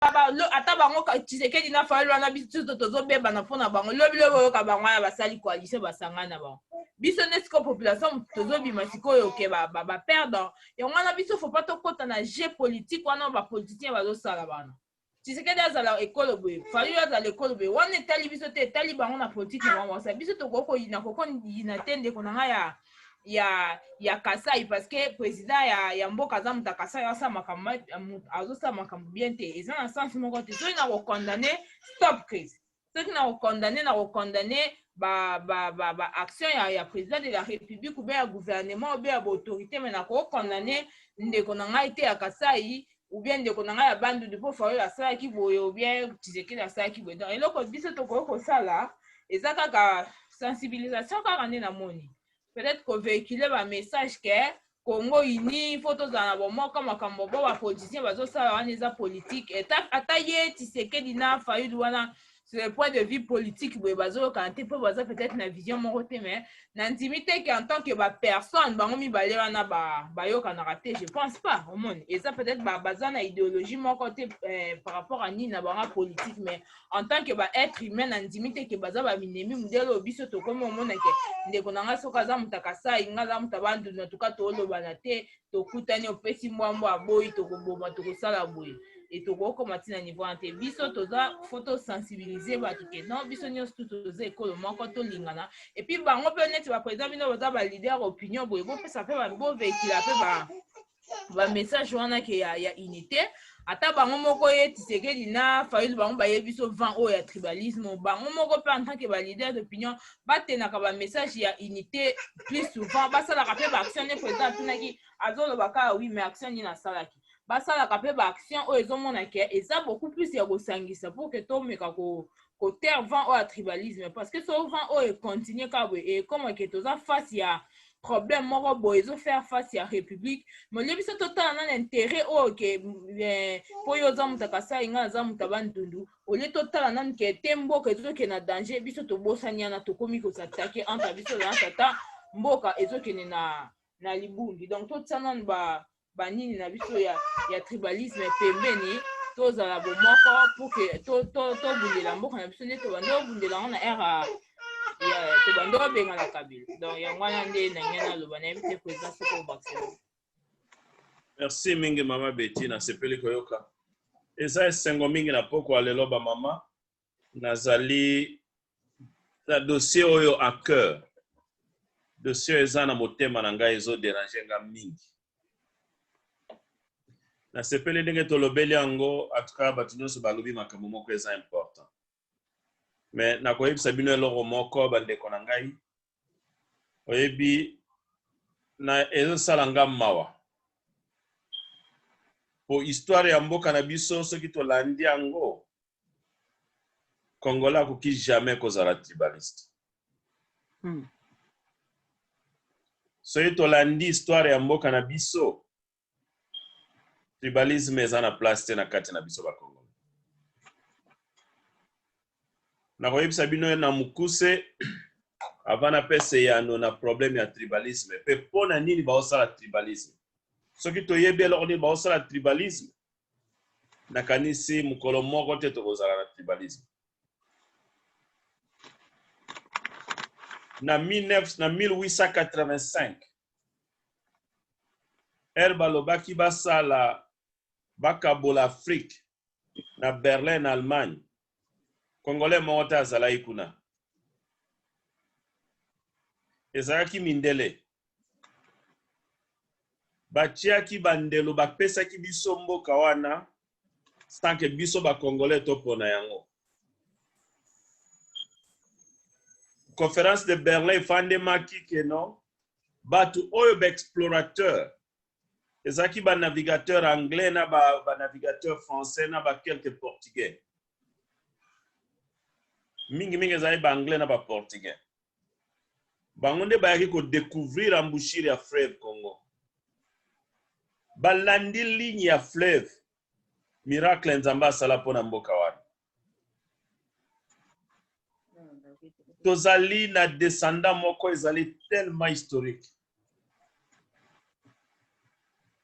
ata bango Tshisekedi na Fayulu wana biso tozobeba na mpona bango lobi oyoka bango wana basali coalition basanga na bango biso ne siko population tozobima sikoyo ke baperdant yango wana biso faut pas tokota na jeu politique wana bapoliticien bazosala bana Tshisekedi azala ekolo boye Fayulu azala ekolo boye wana etali biso te etali bango na politique na bango sa biso tokokoyina kokoyina te ndeko na ngai ya Kasai parce que président ya mboka aza muta Kasai azosala makambo bien te eza na sens moko te soki na kokondane stop crise soki na kokondane ba action ya président de la république ou bien ya gouvernement ou bien ya autorité mais na kokondane ndeko na ngai te ya Kasai ou bien ndeko na ngai ya Bandundu mpo Fayulu asalaki boye ou bien Tshisekedi asalaki boye donc eloko biso tokoki kosala eza kaka sensibilisation kaka nde na moni peut-être qu'on véhicule un message que Congo uni faut tozala bomoko makambo bo ba politicien bazosala wana eza politique et ataye Tshisekedi na Fayulu wana sur le point de vue politique boye bazoyoka te po baza peut-être na vision moko te mais na intimité que en tant que ba personne bango mibale wana bayoka na raté je pense pas au monde et ça peut-être baza na idéologie moko te par rapport à ni na banga politique mais en tant que ba être humain na intimité que baza ba minemi mudelo biso to comme au monde que ndeko na nga soka za mutakasa inga za mutabandu na tuka to lobana te to kutani opesi mwambo aboyi to koboma to kosala boyi et to ko komati na niveau ante biso toza photo sensibiliser bato ke non biso nyos tout toza ekolo moko to lingana et puis bango pe net ba président bino baza ba leader opinion boye bo pesa pe ba bo véhicule pe ba message wana ke ya unité ata bango moko ye Tshisekedi na Fayulu bango baye biso vent o ya tribalisme bango moko pe en tant que ba leader d'opinion batenaka ba message ya unité plus souvent basalaka pe ba action ne président tunaki azolobaka oui mais action ni na salaki basalaka pe ba action oyo ezomona ke eza beaucoup plus ya kosangisa pour que tomeka kotere vent oyo ya tribalisme parce que so vent oyo continue ka boye et comme ke toza face ya problème moko boye ezofaire face ya république molio biso totala na intérêt oyo ke po yo oza mutu Kasai nga aza mutu Bandundu olie totala nanu ke te mboka ezokende na danger biso tobosani yana tokomi kosatake entre biso na tata mboka ezokende na libungi donc totala nanu banini na biso ya tribalisme pembeni tozala bomoko pour que tobundela mboka na biso nde tobanda obundela ngo na era tobanda obenga na Kabila donc yango wana nde na ngena loba na yebi te président soko bakisela. Merci mingi mama Betty na sepeli koyoka eza esengo mingi na poko alelo ba mama nazali na dossier oyo à cœur dossier eza na motema na ngai ezo déranger nga mingi na sepeli ndenge tolobeli yango atuka bato nyonso balobi makambo moko eza important mais na koyebisa bino eloko moko bandeko na ngai oyebi na ezosala nga mawa po histoire ya mboka na biso soki tolandi yango Congolais akoki jamais kozala tribaliste soki tolandi histoire ya mboka na biso tribalisme eza na place te na kati na biso ba Congolais na koyebisa bino na mukuse avant na pese ya no na problème ya tribalisme pe pona nini baosala tribalisme soki toyebi eloko nini baosala tribalisme nakanisi mukolo moko te tokozala na tribalisme na 1885 balobaki basala bakabola Afrique na Berlin Allemagne Congolais moko te azalaki kuna ezalaki mindele batiaki bandelo bapesaki biso mboka wana sanke biso ba Congolais topona yango conférence de Berlin fandemaki ke non batu oyo ba explorateur ezalaki ba navigateur anglais na ba navigateur français na ba quelques portugais mingi ezalaki ba anglais na ba portugais bango nde bayaki ko découvrir embouchure ya fleuve Congo balandi ligne ya fleuve miracle nzamba asala pona mboka wana tozali na descendant moko ezali tellement historique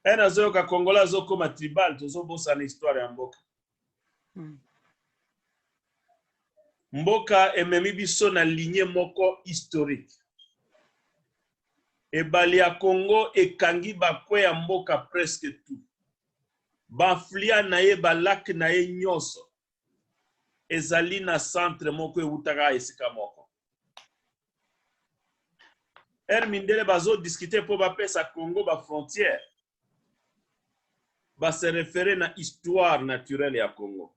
ena zoyoka Congolais azokoma tribal tozobosana histoire ya mboka mboka ememi biso na lignée moko historique. Ebali ya Congo ekangi bakwe ya mboka presque tout. Baflia na ye balak na ye nyonso. Ezali na centre moko eutaka esika moko. Mindele bazo discuter po bapesa Congo ba frontière. Ba se référer na histoire naturelle ya Congo.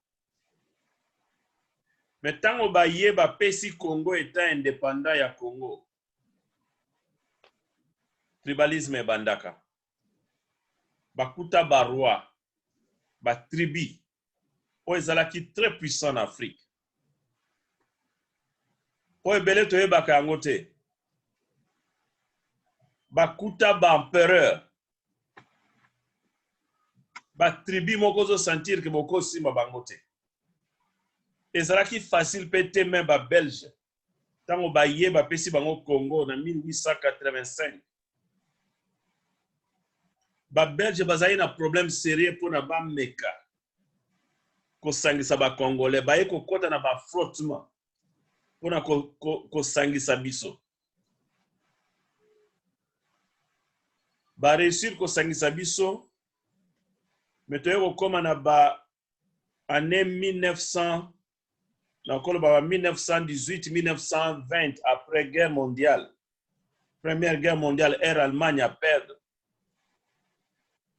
Mais tango ba ye ba pesi Congo état indépendant ya Congo. Tribalisme e bandaka. Bakuta ba roi, ba tribu. O ezalaki très puissant en Afrique. O ebele to yebaka yango te. Bakuta ba empereur. Ba tribu moko zo sentir que boko simba bango te. Ezalaki facile pete même ba belge. Tango ba ye ba pesi bango Congo na 1885. Ba belge bazali na problème sérieux pour na ba meka. Ko sangisa ba congolais ba ye ko kota na ba frottement. Pour na ko sangisa biso. Ba réussir ko sangisa biso. Mais to yeko koma na ba année 1900 na koloba 1918-1920 après guerre mondiale. Première guerre mondiale, Allemagne a perdre.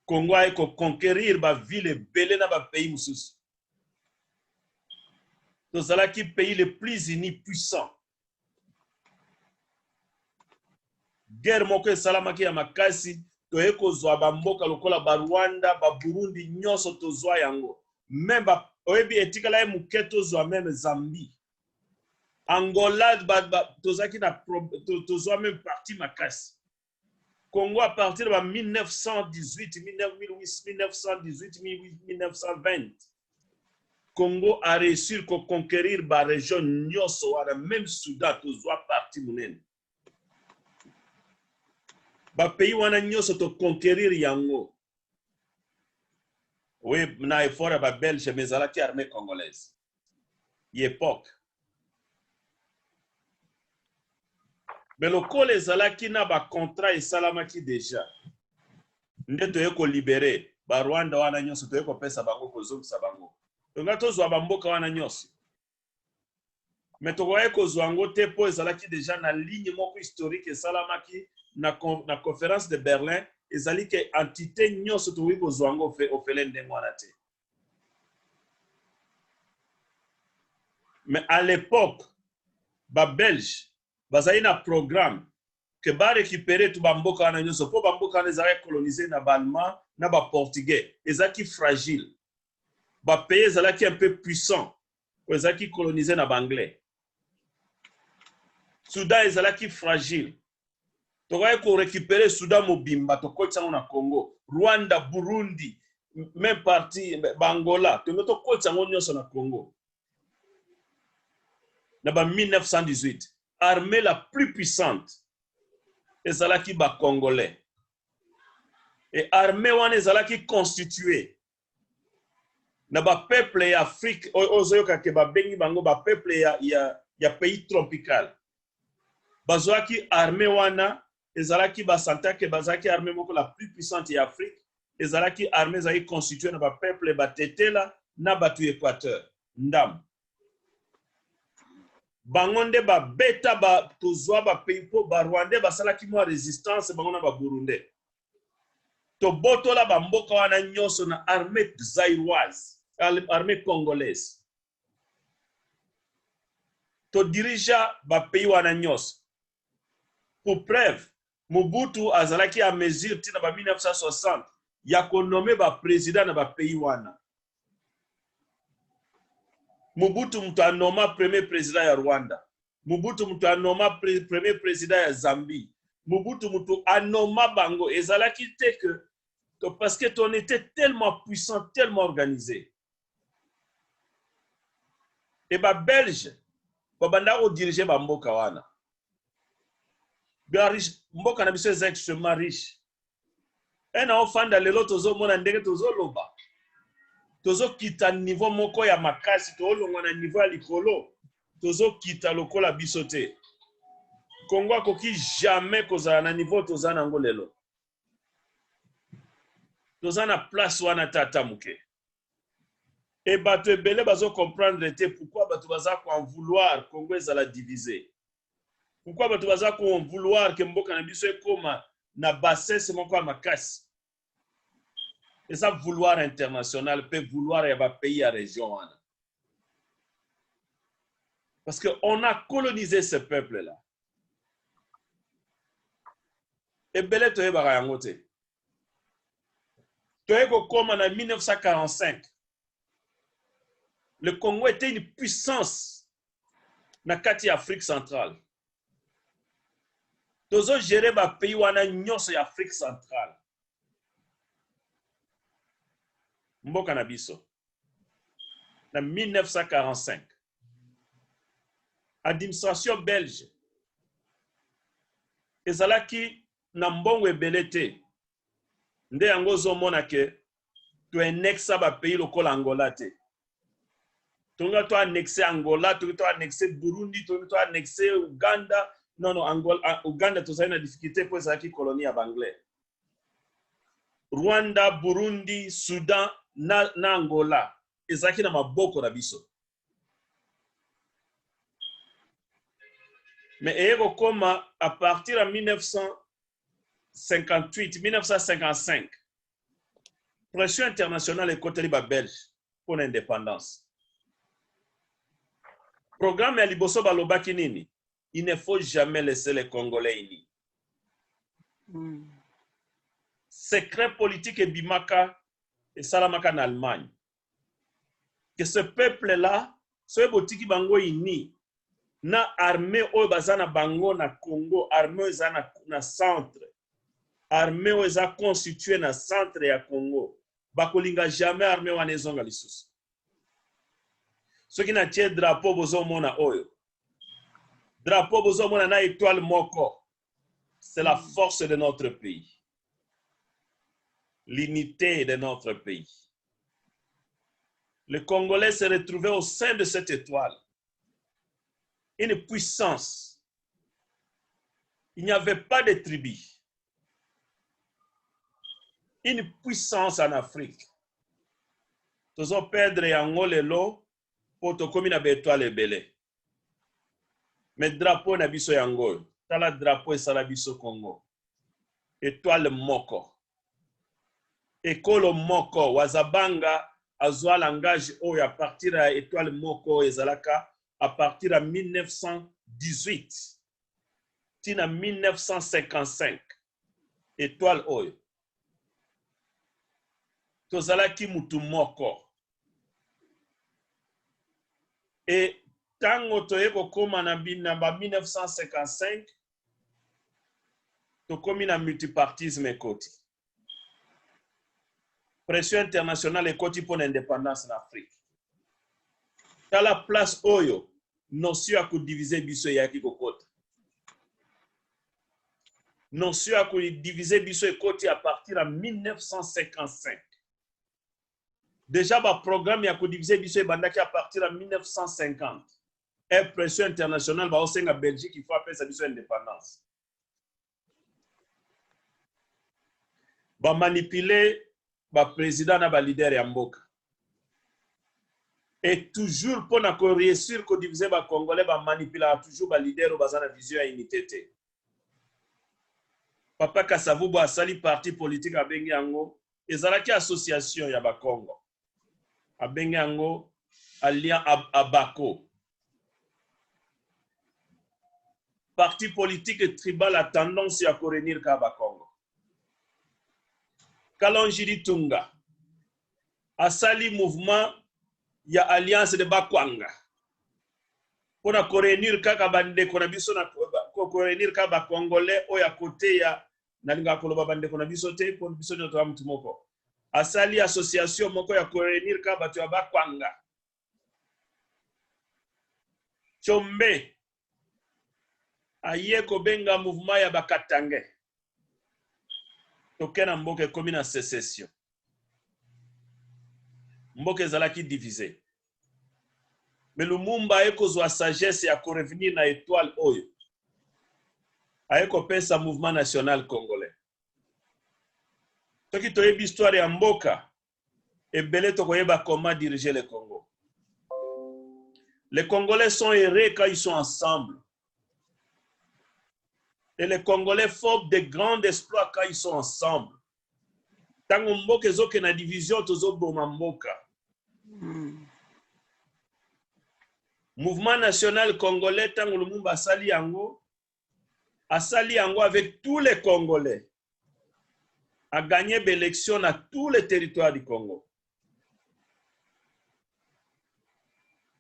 Congo a conquérir ba ville belé na ba pays mususu. Tozalaki pays le plus uni puissant. Guerre moko esalamaki ya makasi toye kozwa ba mboka lokola ba Rwanda, ba Burundi nyonso tozwa yango. Même ba oyebi etikala muke tozwa même Zambie. Angola tozaki na tozwa même partie makasi. Congo à partir de 1918-1920, Congo a réussi à conquérir la région nyonso wana même Soudan tozwa partie munene. Ba pays wana nyonso to conquérir yango. Oui, na effort ba belge mais alaki armée congolaise. L'époque. Mais le col ezalaki na ba contrat esalamaki déjà. Nde toye ko libérer ba Rwanda wana nyonso toye ko pesa bango ko zongisa bango. Tonga tozwa ba mboka wana nyonso. Mais tokoye ko zwango te po ezalaki déjà na ligne moko historique esalamaki na conférence de Berlin ezali ke entité nyonso tokoye ko zwango ofele ndengo wana te. Mais à l'époque ba Belge bazali na programme que ba récupérer tout ba mboka wana nyonso po ba mboka wana ezalaki colonisé na ba Allemand na ba Portugais ezalaki fragile ba pays ezalaki un peu puissant po ezalaki colonisé na ba Anglais. Soudan ezalaki fragile tokoki ko récupérer Soudan mobimba tokotisa na Congo, Rwanda, Burundi, même partie ba Angola tokotisa nyonso na Congo. Na ba 1918 armée la plus puissante ezalaki ba Congolais. Et armée wana ezalaki constituée na ba peuple ya Afrique ozoyoka ke ba bengi bango ba peuple ya pays tropical. Bazwaki armée wana ezalaki ba santake bazaki armée moko la plus puissante ya Afrique. Ezalaki armée ezalaki constituée na ba peuple ba Tetela na ba tu Équateur. Ndam. Bangonde ba beta ba tozwa ba pays po ba Rwandais basalaki mo résistance bango na ba Burundais. To botola ba mboka wana nyonso na armée zaïroise, armée congolaise. To dirija ba pays wana nyonso. Pour preuve, Mobutu azalaki a mesure tina ba 1960 ya ko nommer ba président na ba pays wana. Mobutu mutu anoma premier président ya Rwanda. Mobutu mutu anoma premier président ya Zambie. Mobutu mutu anoma bango ezalaki te que parce que on était tellement puissant, tellement organisé. Et ba Belge babanda ko diriger ba mboka wana. Bien riche, mboka na biso est extrêmement riche. Un enfant dans le lot tozo mona ndenge tozo loba. Tozo kita niveau moko ya makasi to longa na niveau ya likolo. tozo kita lokola biso te. Congo akoki jamais kozala na niveau toza nango lelo. Toza na place wana tata muke. Et bato ebele bazo comprendre te pourquoi bato baza ko en vouloir Congo ezala divisé. Pourquoi bato baza ko en vouloir que mboka na biso ekoma na bassesse moko ya makasi. Et ça vouloir international peut vouloir ya ba pays ya région wana. Parce que on a colonisé ce peuple là. Ebele toyebaka yango te. Toyeko koma na 1945. Le Congo était une puissance na kati ya Afrique centrale. Tozo gérer ba pays wana nyonso ya Afrique centrale. Mboka na biso. Na 1945. Administration belge. Ezalaki na mbongo ebele te. Nde yango zomona ke to annexa ba pays lokola Angola te. Tonga to annexer Angola, to annexer Burundi, to annexer Uganda. Non, Angola, Uganda to na difficulté pour ça qui colonie à Anglais. Rwanda, Burundi, Soudan, na Angola. Ezaki na maboko na biso. Mais ego koma à partir de 1958, 1955. Pression internationale et côté liba belge pour l'indépendance. Programme ya liboso balobaki nini? Il ne faut jamais laisser les Congolais unis. Secret politique et bimaka et salamaka en Allemagne. Que ce peuple-là, ce botiki bango uni, na armée o bazana bango na Congo, armée ezana na centre. Armée o eza constituée na centre ya Congo. Bakolinga jamais armée wana ezonga lisusu. Ce qui n'a pas de drapeau bozo mona oyo. Drapeau bozo mona na étoile moko. C'est la force de notre pays. L'unité de notre pays. Les Congolais se retrouvaient au sein de cette étoile. Une puissance. Il n'y avait pas de tribus. Une puissance en Afrique. Tous ont perdre yango lelo. Poto komi na betoile ebele. Mais drapeau na biso yango. Tala drapeau esala biso Congo. Étoile moko. Ekolo moko. Wazabanga azwa langage oyo à partir de étoile moko ezalaka à partir de 1918. Tina 1955. Étoile oyo. Tozalaki mutu moko. Et tango toyeko koma na 1955 to komi na multipartisme ekoti. Pression internationale ekoti pour l'indépendance en Afrique. Dans la place oyo notion ya diviser biso yaki kokota. Notion ya diviser biso ekoti à partir de 1955. Déjà, le programme ya diviser biso bandaki à partir de 1950. Et pression internationale ba osenga la Belgique il faut appeler sa biso indépendance. Ba manipuler ba président na ba leader ya mboka. Et toujours pour na ko réussir ko diviser ba Congolais ba manipuler toujours ba leader ba za na vision ya unité te. Papa Kasavubu asali parti politique a bengi yango ezalaki association ya ba Congo. Abengi yango Alliance Abako. Parti politique et tribal a tendance à courir Kaba Congo. Kalonjiri Tunga. Asali mouvement ya Alliance de Bakwanga. Pour na courir Kaka bande kona biso na courir Kaba Congolais o ya côté ya nalinga koloba bande kona biso te pour biso nyoto wa mtu moko. Asali association moko ya courir Kaba tu Bakwanga. Chombe aye kobenga mouvement ya bakatange tokena mboke komi na sécession mboke ezalaki divisé Mais Lumumba a kozwa sagesse ya ko revenir na étoile oyo. A pesa mouvement national congolais. Toki toyebi histoire ya mboka, ebele tokoyeba comment diriger le Congo. Les Congolais sont heureux quand ils sont ensemble. Et les Congolais font de grands exploits quand ils sont ensemble. Tango mboka ezoke na division tozoboma mboka. Mouvement national congolais tango Lumumba asali yango avec tous les Congolais. A gagné l'élection dans tous les territoires du Congo.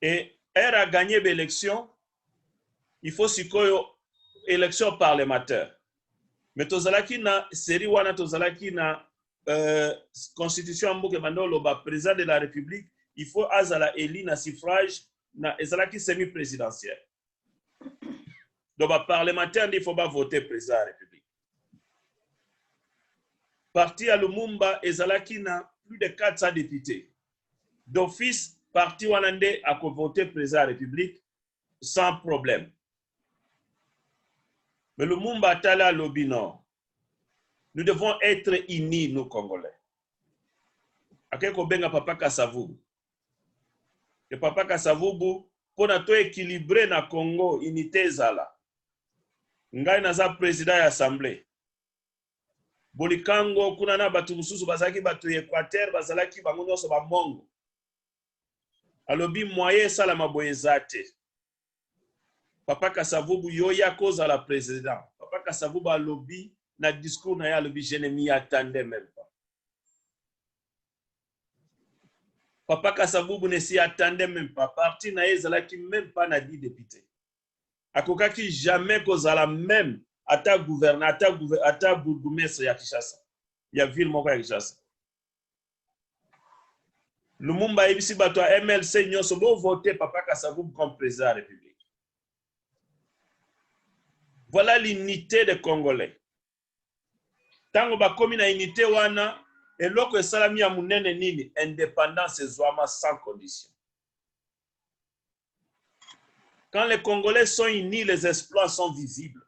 Et elle a gagné l'élection, il faut sikoyo élection parlementaire. Mais tozalaki na série wana tozalaki na constitution mboke bandolo ba président de la République, il faut azala éli na suffrage na ezalaki semi-présidentiel. Donc ba parlementaire il faut pas voter président de la République. Parti à Lumumba ezalaki na plus de 400 députés. D'office parti wanande a voté président de la République sans problème. Mais Lumumba tala lobino. Nous devons être unis, nous Congolais. Akeko benga Papa Kasavubu. Et Papa Kasavubu, pour nous équilibrer na Congo, unité zala. Ngai naza président de l'Assemblée. Bolikango, kunana batu mususu bazaki batu Équateur, bazalaki bango nyonso ba mongo. Alobi moyen sala maboyezate. Papa Kasavubu yoya koza la président. Papa Kasavubu alobi na discours na ya alobi je ne m'y attendais même pas. Papa Kasavubu ne s'y attendait même pas. Parti na ezalaki même pas na 10 députés. Akokaki jamais kozala même ata gouverneur ata bourgmestre ya Kinshasa. Ya ville moko ya Kinshasa. Lumumba ebisi bato ya MLC nyonso bo voter Papa Kasavubu comme président de la République. Voilà l'unité des Congolais. Tango ba komi na unité wana eloko esalami ya munene nini indépendance ezwama sans condition. Quand les Congolais sont unis, les exploits sont visibles.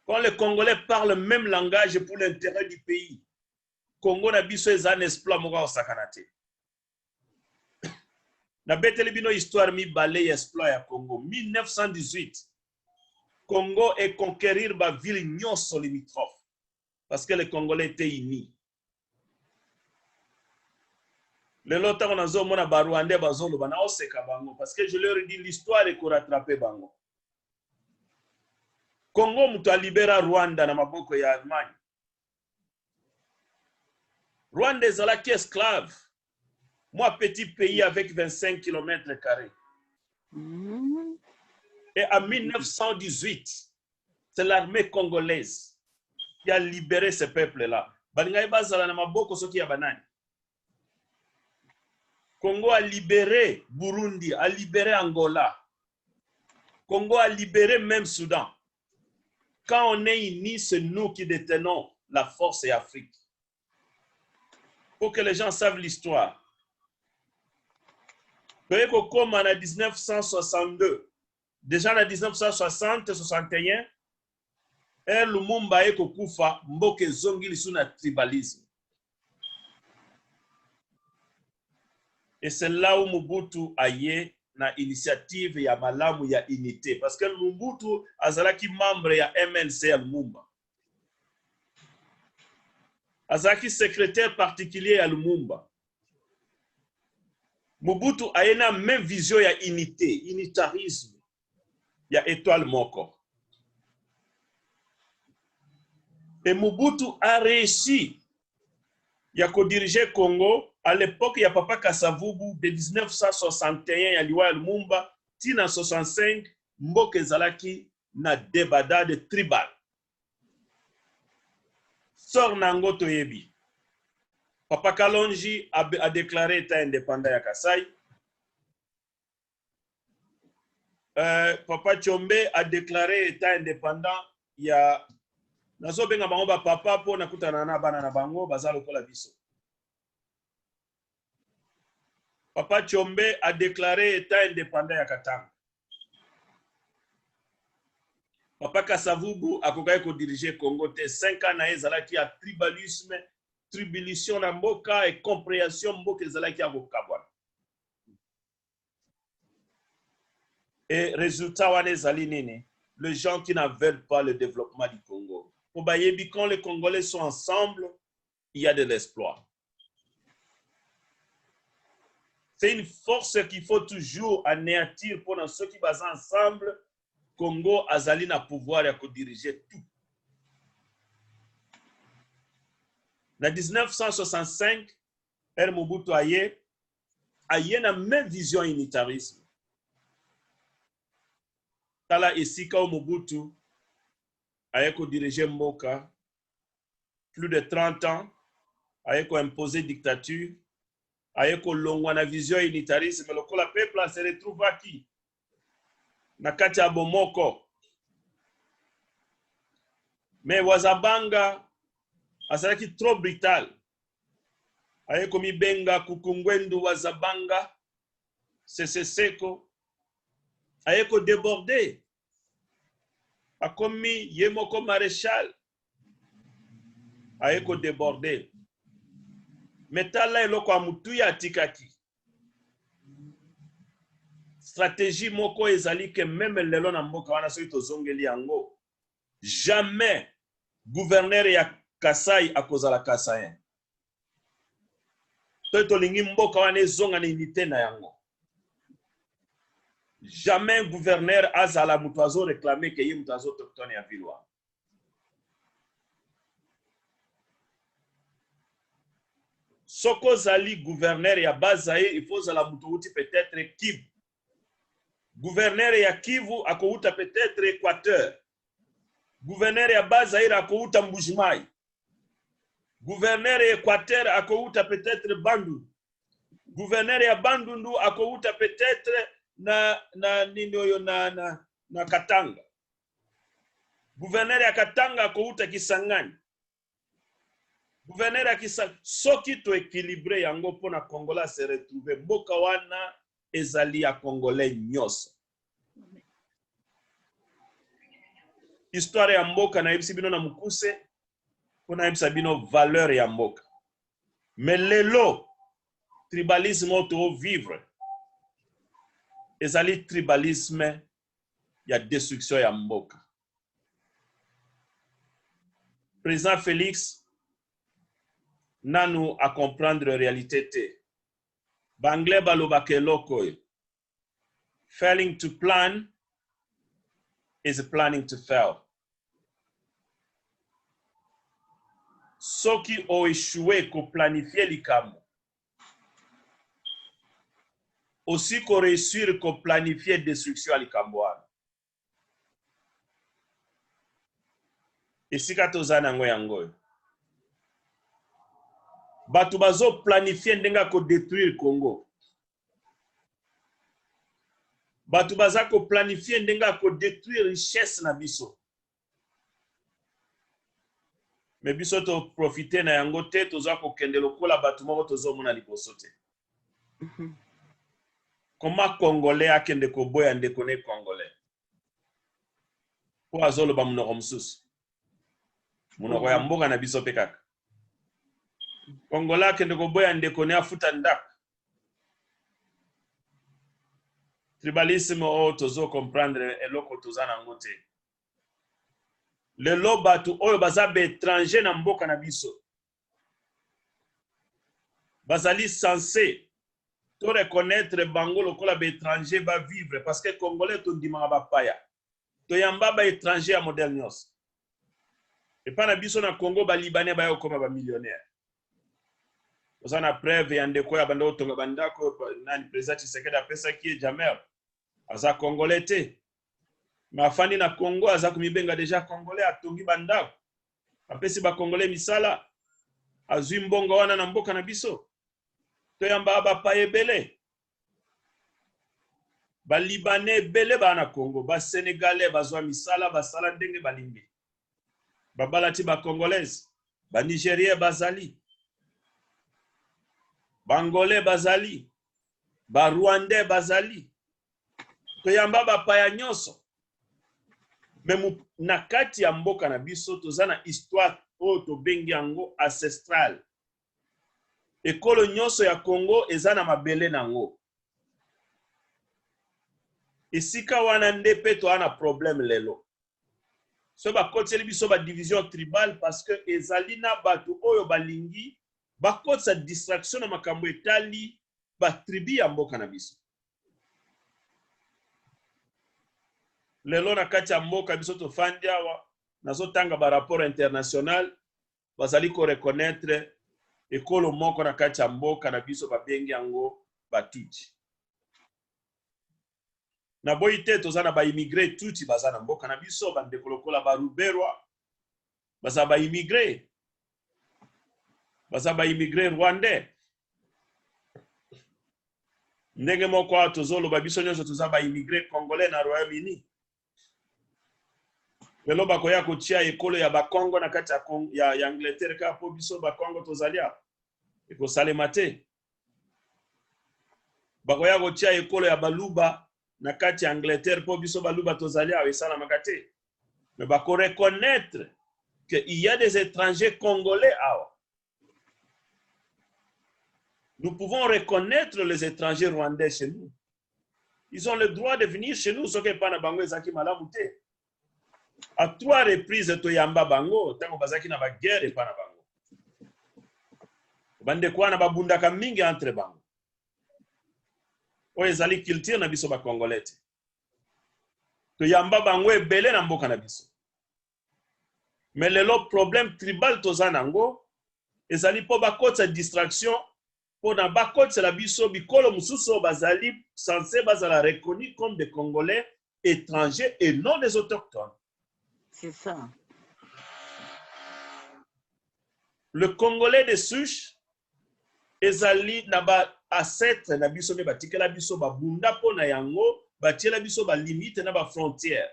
Quand les Congolais parlent le même langage pour l'intérêt du pays, Congo na biso eza un exploit moko osakanate. Na beteli bino histoire mi balé exploit ya Congo 1918. Congo est conquérir ba ville nyonso limitrophe parce que les Congolais étaient unis. Le lota on azo mona ba Rwandais bazolo bana oseka bango parce que je leur ai dit l'histoire est ko rattraper bango. Congo mutu a libéra Rwanda na maboko ya Allemagne. Rwanda ezalaki esclave. Moi, petit pays avec 25 km². Et en 1918, c'est l'armée congolaise qui a libéré ce peuple-là. Congo a libéré Burundi, a libéré Angola. Congo a libéré même Soudan. Quand on est unis, c'est nous qui détenons la force et Afrique. Pour que les gens savent l'histoire. Comme en 1962, déjà en 1960-61, Lumumba eko kufa mboke zongi lisu na tribalisme. Et c'est là où Mobutu a yé na initiative ya malamu ya unité. Parce que Mobutu azalaki membre ya MLC ya Lumumba. Azalaki secrétaire particulier ya Lumumba. Mobutu a une même vision ya unité, unitarisme, ya étoile moko. Et Mobutu a réussi ya diriger Congo à l'époque ya Papa Kasavubu de 1961 ya Liwa Lumumba tina 65 mboke zalaki na débada de tribal. Sor nango toyebi. Papa Kalonji a déclaré état indépendant ya Kasai. Papa Tshombe a déclaré état indépendant ya nazo benga bango ba papa po nakutana na bana na bango bazalo kola biso. Papa Tshombe a déclaré état indépendant ya Katanga. Papa Kasavubu a kokai diriger Congo te 5 ans na ezalaki ya tribalisme, tribulation na mboka et compréhension mboka ezalaki ya kokabwana. Et résultat wana ezali nini? Les gens qui ne veulent pas le développement du Congo. Quand les Congolais sont ensemble, il y a de l'espoir. C'est une force qu'il faut toujours anéantir pour ceux qui basent ensemble. Congo azali na pouvoir ya diriger tout. En 1965, R. Mobutu aye na même vision unitarisme. Tala esika o Mobutu aye diriger mboka plus de 30 ans, aye imposer dictature, aye longwa na vision unitarisme, lokola peuple se retrouve à qui? Na kati ya bomoko. Mais Wazabanga azalaki trop brutal. Aye komi benga Kukungwendu Wazabanga Seko aye ko déborder. Akomi Yemoko Maréchal aye ko déborder. Metala eloko amutuya atikaki. Stratégie moko ezali que même lelo na mboka wana soki tozongeli yango jamais gouverneur ya Kasai akozala Kasayen. To lingi mboka wana ezonga na unité na yango. Jamais gouverneur azala mutu azo réclamer que ye mutu azo autochtone ya vilwa. Soko zali gouverneur ya Bazaye, il faut zala mutu uti peut-être Kivu. Gouverneur ya Kivu akouta peut-être Équateur. Gouverneur ya Bazaire akouta Mbujimai. Gouverneur ya Équateur akouta peut-être Bandundu. Gouverneur ya Bandundu akouta peut-être na Katanga. Gouverneur ya Katanga akouta Kisangani. Gouverneur ya Kisangani soki to équilibré yango pona Kongola se retrouver mboka wana ezali ya Congolais nyos. Histoire ya mboka na yebisi bino na mukuse pona yebisa bino valeur ya mboka. Mais lelo tribalisme auto vivre ezali tribalisme ya destruction ya mboka. Président Félix nanu a comprendre réalité te. Banglais balobake loko. Failing to plan is planning to fail. Soki o échoué ko planifier likambo. Aussi ko réussir ko planifier destruction likambo. Esika tozana ngo yango. Batu bazo planifier ndenga ko détruire Congo. Batu baza ko planifier ndenga ko détruire richesse na biso. Mais biso to profiter na yango te toza ko kende lokola batu moko tozo mona liboso te. Comment Congolais akende ko boya ndeko ne Congolais? Po azolo ba munoko mususu. Munoko ya mboka na biso pe kaka. Congolais akende ko boya ndeko ne afuta ndaka. Tribalisme o tozo comprendre eloko tozana ngote. Lelo batu oyo bazabe étranger na mboka na biso. Bazali censé to reconnaître bango lokola ba étranger ba vivre parce que Congolais to ndimanga ba paya. To yamba ba étranger ya modèle nyos. Et pas na biso na Congo ba Libanais ba yo koma ba millionnaire. Ozana preuve ya ndeko ya bando tonga bandako nani président Tshisekedi apesa ki Jamel. Aza Congolais te. Mafani na Congo aza kumibenga déjà Congolais atongi bandako. Apesi ba Congolais misala. Azwi mbongo wana na mboka na biso. To yamba ba paye belé. Ba Libanais belé ba na Congo, ba Sénégalais bazwa misala basala ndenge balimbi. Ba balati ba Congolais, ba Nigérien bazali. Bangolais bazali. ba Rwandais bazali toyamba bapaya nyonso mais na kati ya mboka na biso toza na histoire oyo tobengi yango ancestral. Ekolo nyonso ya Congo eza na mabele nango. Esika wana nde pe to ana problème lelo. So bakoteli biso ba division tribale parce que ezali na bato oyo balingi bakotsa distraction na makambo etali ba tribu ya mboka na biso. Lelo na kati ya mboka biso tofandi awa nazotanga ba rapport international bazali ko reconnaître ekolo moko na kati ya mboka na biso babengi yango Batuti. Na boyi te tozana ba immigré tuti baza na mboka na biso bandeko lokola ba Ruberwa baza ba immigré rwandais. Ndenge moko tozoloba biso nyonso toza ba immigré congolais na Royaume-Uni. Lelo bakoya kotia ekolo ya bakongo na kati ya Angleterre ka po biso bakongo tozalia eko salema te. Bakoya kotia ekolo ya baluba na kati ya Angleterre po biso baluba tozalia esala makate. Mais bako reconnaître que il y a des étrangers congolais awa. Nous pouvons reconnaître les étrangers rwandais chez nous. Ils ont le droit de venir chez nous, ce qui est pas na bango ezaki malamu te. À 3 reprises toyamba bango tango bazaki na ba guerre pa na bango. Bande kwa na babundaka mingi entre bango. Oyo ezali culture na biso ba congolais. Toyamba bango ebele na mboka na biso. Mais lelo problème tribal toza nango ezali po bakotsa distraction po na bakotsa la biso bikolo mususu bazali censé bazala reconnus comme des Congolais étrangers et non des autochtones. C'est ça. Le Congolais de souche ezali na ba ancêtre na biso ne batikela biso ba bunda po na yango batiela biso ba limite na ba frontière.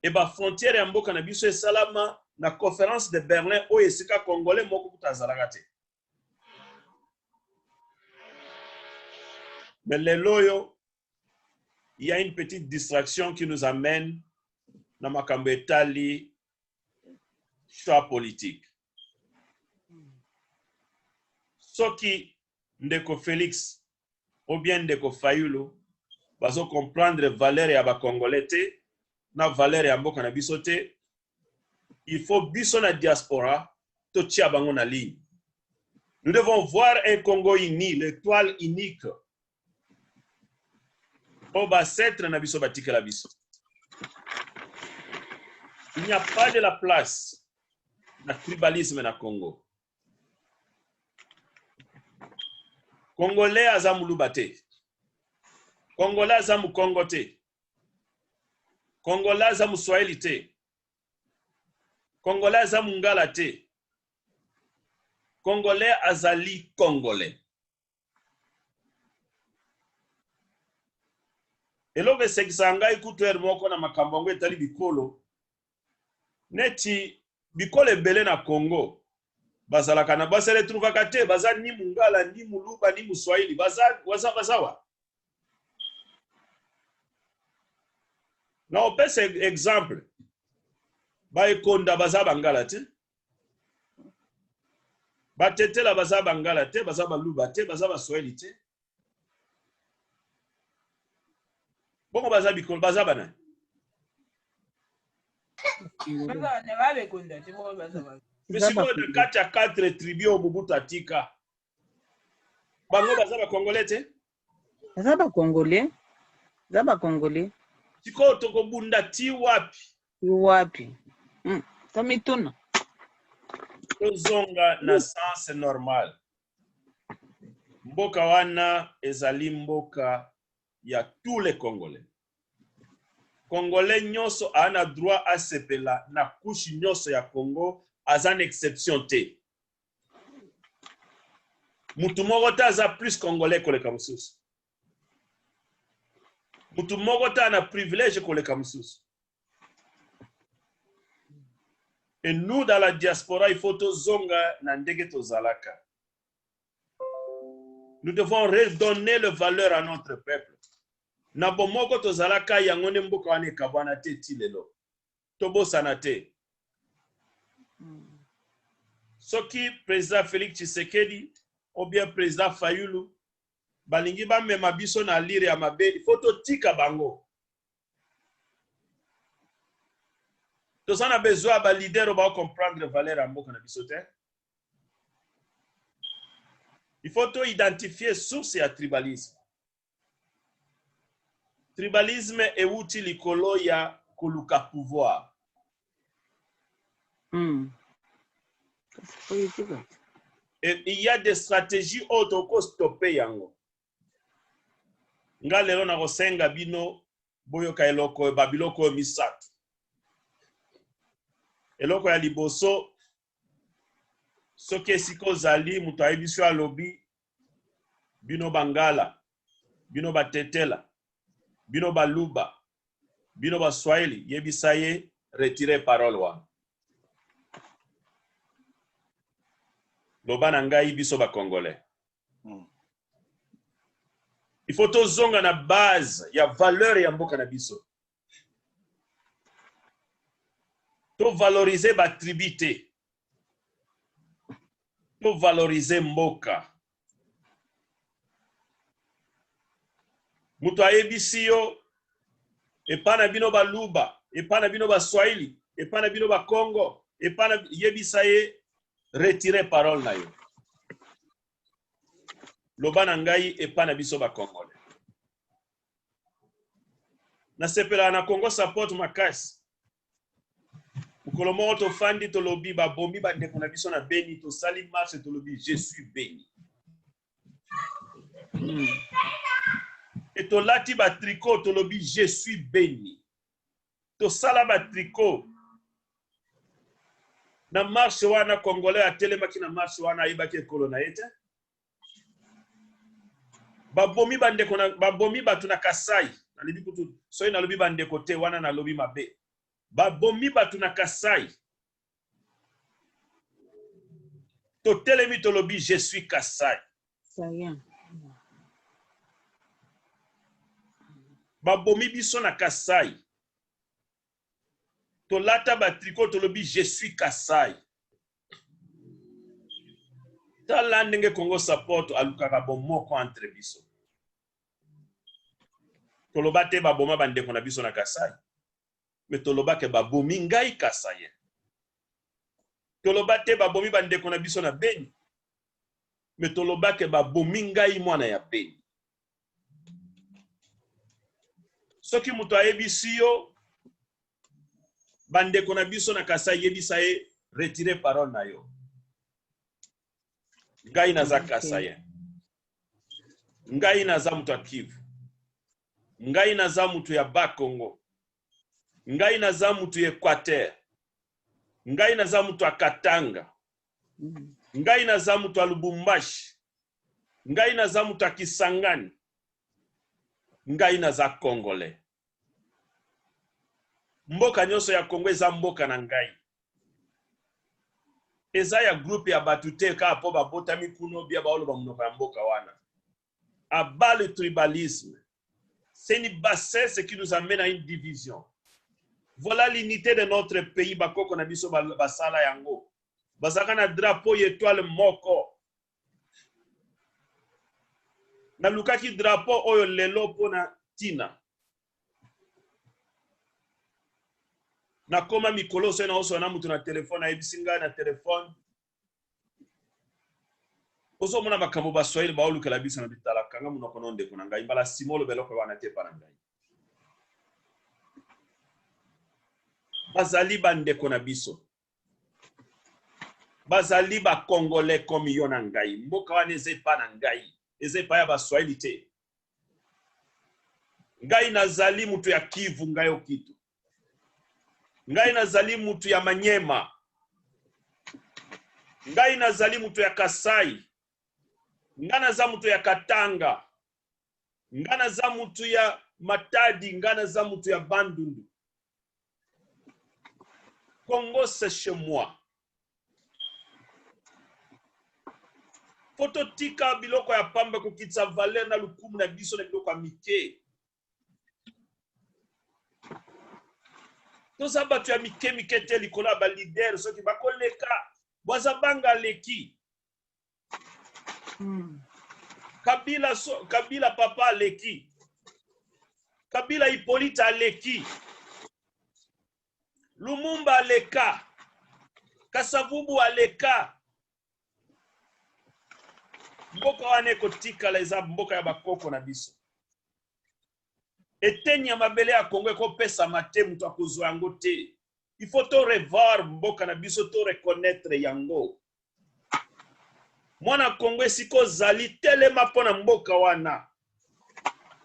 Et ba frontière ya mboka na biso esalama na conférence de Berlin oyo esika congolais moko kutazalaka te. Mais lelo yo il y a une petite distraction qui nous amène dans makambo etali choix politique. Soki ndeko Félix ou bien ndeko Fayulu bazo comprendre valeur ya ba congolais te na valeur ya mboka na biso te, il faut biso na diaspora to tia bango na ligne. Nous devons voir un Congo uni, l'étoile unique. Oba setre na biso batika la biso. Il n'y a pas de la place na tribalisme na Congo. Congolais aza muluba te. Congolais aza mukongo te. Congolais aza muswahili te. Congolais aza mungala te. Congolais azali Congolais. Elove sekisanga ikutuer moko na makambongo etali bikolo. Neti bikolo ebele na Congo. Bazalaka na basele truvaka te, baza ni mungala, ni muluba, ni muswahili, bazawa. Na opese exemple. Ba ekonda baza bangala te. Ba tetela baza bangala te, baza baluba te, baza baswahili te. Bongo baza bikolo, baza bana. Baza ne ba bekonda te bo baza ba. Monsieur de 4 à 4 tribus au Mobutu Atika. Bango baza ba congolais te? Baza ba congolais. Baza ba congolais. Tiko toko bunda ti wapi? Wapi? Tamituna. Tozonga na sens normal. Mboka wana ezali mboka ya tous les Congolais. Congolais nyonso ana droit à sepela na kushi nyonso ya Congo azan exception te. Mutu moko ta aza plus Congolais koleka mususu. Mutu moko ta na privilège koleka mususu. Et nous dans la diaspora il faut tozonga na ndenge tozalaka. Nous devons redonner le valeur à notre peuple. Na bomoko tozalaka yango ne mboka wana ekabwana te ti lelo. Tobosana te. Soki président Félix Tshisekedi ou bien président Fayulu balingi ba mema biso na lire ya mabe, il faut totika bango. Tozana besoin ba leader ba comprendre valeur ya mboka na biso te. Il faut to identifier source ya tribalisme. Tribalisme est outil likolo ya koluka pouvoir. Et il y a des stratégies auto stopper yango. Nga lelo na kosenga bino boyoka eloko babiloko misato. Eloko ya liboso soki esiko zali mutu ayebiso ya lobi bino bangala, bino batetela, bino baluba, bino baswahili yebisa ye retirer parole wa. Loba na ngai biso ba congolais. Il faut tozonga na base ya valeur ya mboka na biso. To valoriser ba tribité. To valoriser mboka. Mutu ayebisi yo epana bino ba luba, epana bino ba swahili, epana bino ba Congo, epana yebisa ye retirer parole na yo. Loba na ngai epana biso ba Congolais. Na sepela na Congo support makasi. Ukolo moko to fandi to lobi ba bombi ba ndeko na biso na Beni to sali marche to lobi je suis béni. Et to lati ba tricot to lobi je suis béni. To sala ba tricot na marche wana Congolais atelema ki na marche wana ibaki ekolo na ete. Babomi bandeko na babomi batu na Kasai na libi kutu soyi na lobi bandeko te wana na lobi mabe. Babomi batu na Kasai to telemi to lobi je suis Kasai. Ça y est. Babomi biso na Kasai to lata ba tricot to lobi je suis Kasai. Ta landenge Congo support alukaka bomoko entre biso. Toloba te baboma bandeko na biso na Kasai. Mais toloba ke babomi ngai Kasai. Toloba te babomi bandeko na biso na Beni. Mais toloba ke babomi ngai mwana ya Beni. Soki mutu ayebisi yo bandeko na biso na Kasai yebisa ye retirer parole na yo. Ngai naza Kasai. Ngai naza mutu ya Kivu. Ngai naza mutu ya Bakongo. Ngai naza mutu ya Equateur. Ngai naza mutu ya Katanga. Ngai naza mutu ya Lubumbashi. Ngai naza mutu ya Kisangani. Ngai naza Congolais. Mboka nyonso ya Congo eza mboka na ngai. Eza ya groupe ya batute ka po babotami kuno bia baolo ba munoko ya mboka wana. Abat le tribalisme. C'est une bassesse qui nous amène à une division. Voilà l'unité de notre pays. Bako na biso basala yango. Basaka na drapeau étoile moko. Na lukaki drapeau oyo lelo pona tina. Na koma mikolo so na oso na mutu na telefone na ebisinga na telefone. Oso mona bakambo ba Swahili ba oluka la biso na bitala kanga munoko nonde kuna ngai mbala simolo beloko wana te para ngai. Bazali bandeko na biso. Bazali ba Congolais comme yo na ngai. Mboka wana ezepa na ngai. Ezepa ya ba Swahili te. Ngai nazali mutu ya Kivu ngai okitu. Ngai nazali mutu ya Manyema. Ngai nazali mutu ya Kasai. Ngai naza mutu ya Katanga. Ngai naza mutu ya Matadi. Ngai naza mutu ya Bandundu. Congo c'est chez moi. Foto tika biloko ya pamba ko kitsa valeur na lukumu na biso na biloko ya mike. Toza batu ya mike te likola ba leader soki bakoleka bwazabanga leki. Kabila papa leki. Kabila Hippolyte aleki. Lumumba aleka. Kasavubu aleka. Mboka wane kotika la eza mboka ya bakoko na biso. Eteni ya mabele ya Congo eko pesa mate mutu akozwa yango te. Il faut to revoir mboka na biso to reconnaître yango. Mwana Congo esiko zali telema pona mboka wana.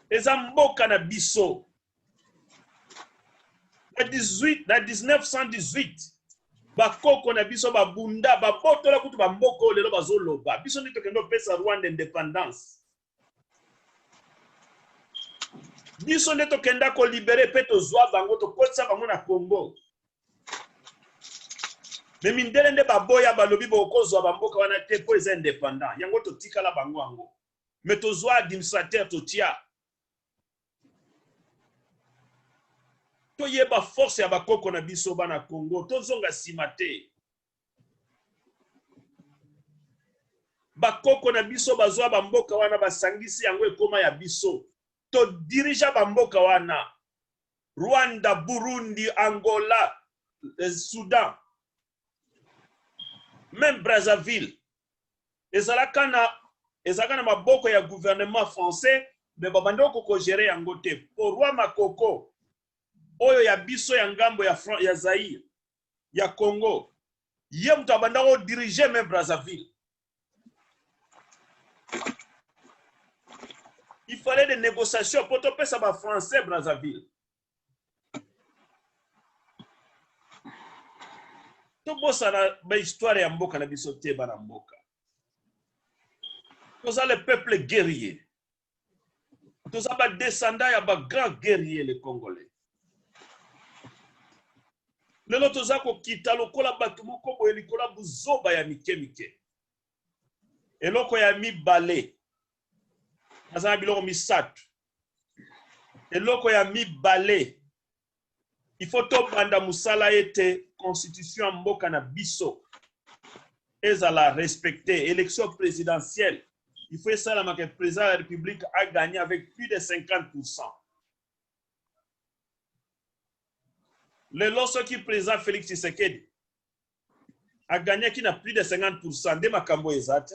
Eza mboka na biso. Na 1918 bakoko na biso babunda babotola kutu bamboko lelo bazoloba biso ndito kendo pesa Rwanda independence. Biso ndito kenda ko libere pe tozwa bango to kotsa bango na Congo. Me mindele nde baboya balobi bokozwa bamboka wana te po eza indépendant. Yango to tikala bango ango. Me tozwa administrateur to tia. To yeba force ya bakoko na biso bana Congo tozonga simate. Bakoko na biso bazwa bamboka wana basangisi yango ekoma ya biso. To dirija bamboka wana. Rwanda, Burundi, Angola, Soudan. Même Brazzaville. Ezalaka na maboko ya gouvernement français me babandoko ko gérer yango te. Pour roi Makoko oyo ya biso ya ngambo ya Zaïre ya Congo. Ye mutu abandako diriger même Brazzaville. Il fallait des négociations pour topé ça ba français Brazzaville. To bossa na ba histoire ya mboka na biso te bana mboka. Toza le peuple guerrier. Toza ba descendant ya ba grand guerrier les Congolais. Lelo toza ko kita lokola batu moko boye likola buzoba ya mike. Eloko ya mibale. Nazana biloko misatu. Eloko ya mibale. Il faut to banda musala ete constitution mboka na biso. Ezala respecter élection présidentielle. Il faut ça la que le président de la République a gagné avec plus de 50%. Le lorsque le président Félix Tshisekedi a gagné qui n'a plus de 50% de makambo ezate.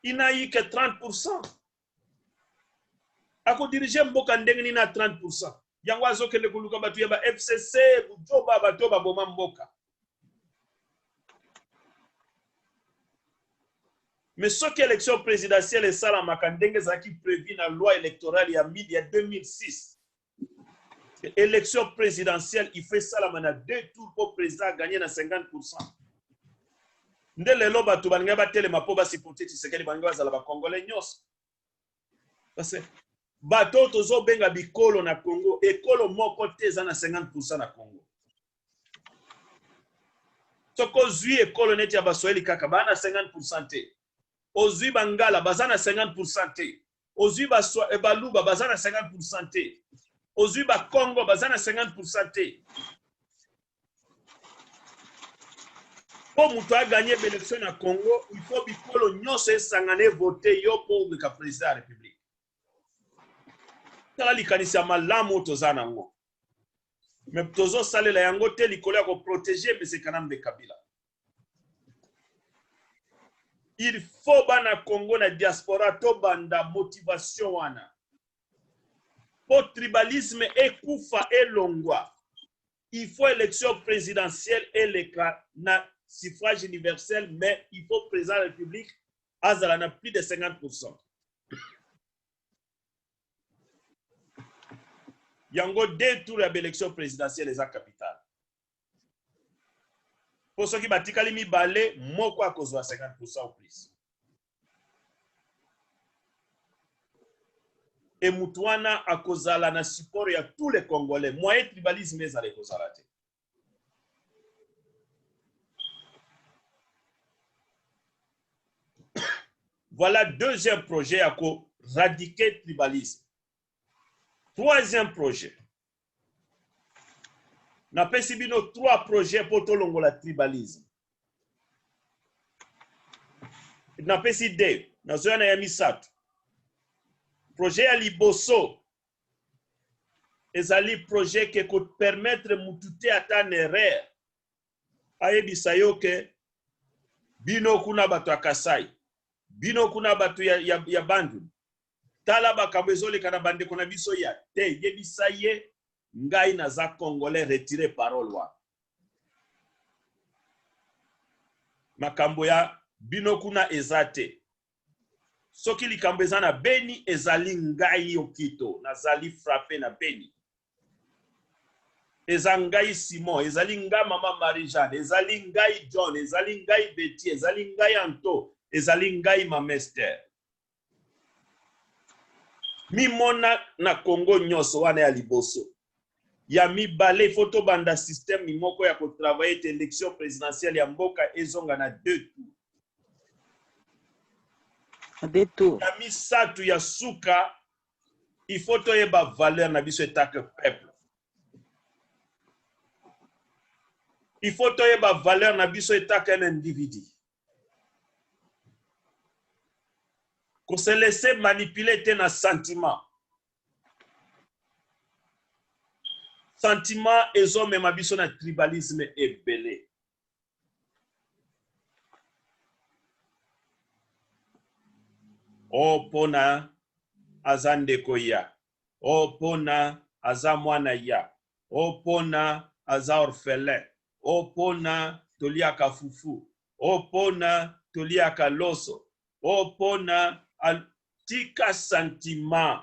Il n'a eu que 30%. Ako diriger mboka ndenge na 30%. Yango azokende kuluka batu ya ba FCC bujoba bato ba boma mboka. Mais ce que l'élection présidentielle est ça la makandenge zaki prévu dans la loi électorale il y a 2006. Élection présidentielle, il fait ça la mana 2 tours pour président gagner dans 50%. Ndele lo batu balinga batele mapo ba sipote Tshisekedi balinga bazala ba Congolais nyos. Parce que bato tozo benga bikolo na Congo, ekolo moko te za na 50% na Congo. Soko zui ekolo neti ya baswahili kaka ba na 50% te. Ozui bangala baza na 50% te. Ozui baluba baza na 50% te. Ozui ba Congo baza na 50% te. Pour mutu a gagné l'élection na Congo, il faut bikolo nyonso esangane voter yo pour le président de la République. Tala likanisi ya malamu toza nango. Mais tozo salela yango te likolo ya ko protéger M. Kanambe Kabila. Il faut bana Congo na diaspora to banda motivation wana. Pour tribalisme ekufa elongwa. Il faut élection présidentielle et le na suffrage universel, mais il faut président de la République azala na plus de 50%. Yango deux tours ya élection présidentielle eza capital. Pour ceux qui batikali mibale moko akozwa 50% ou plus. Et mutuana akozala na support ya tous les Congolais. Moyen tribalisme ezale kozala te. Voilà deuxième projet à éradiquer le tribalisme. Troisième projet. N'a pas si bino 3 projets pour tout le tribalisme. N'a pas si 2. N'a pas si misat. Projet à liboso. Ezali projet qui peut permettre mutute ata erreur. Ayebisa yo ke bino kuna batu ya Kasai. Bino kuna batu ya Bandu. Tala bakambo ezoleka na bandeko na biso ya te. Yebisa ye ngai naza Congolais retiré parole wa. Makambo ya bino kuna ezate. Soki likambo eza na Beni ezali ngai yokito. Nazali frappé na Beni. Ezali ngai Simon, ezali ngai Mama Marie-Jeanne, ezali ngai John, ezali ngai Betty, ezali ngai Anto, ezali ngai Mamester. Mimona na Congo nyoso wana ya liboso. Ya mibale photo banda système mimoko ya kotravailler te élection présidentielle ya mboka ezonga na 2 tours. 2 tours. Ya misatu ya suka il faut toyeba valeur na biso etake peuple. Il faut toyeba valeur na biso etake un individu. Qu'on se laisse manipuler te na sentiment. Sentiment ezomema biso na tribalisme ebele. O pona azandeko ya. O pona aza mwana ya. O pona aza orphelin. O pona toliaka fufu. O pona toliaka loso. O pona tika sentiment.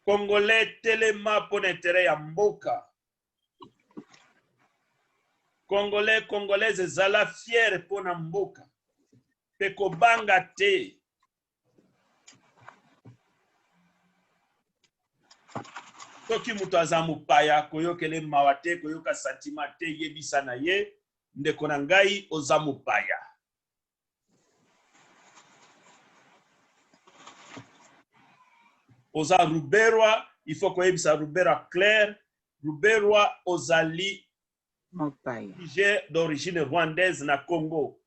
Congolais telema pour intérêt ya mboka. Congolais ezala fier pour na mboka. Peko banga te. Toki mutu aza mupaya koyokele mawate koyoka sentiment te yebisa na ye ndeko na ngai oza mupaya. Oza Ruberwa, il faut koyebisa Ruberwa clair, Ruberwa ozali mupaya d'origine rwandaise na Congo.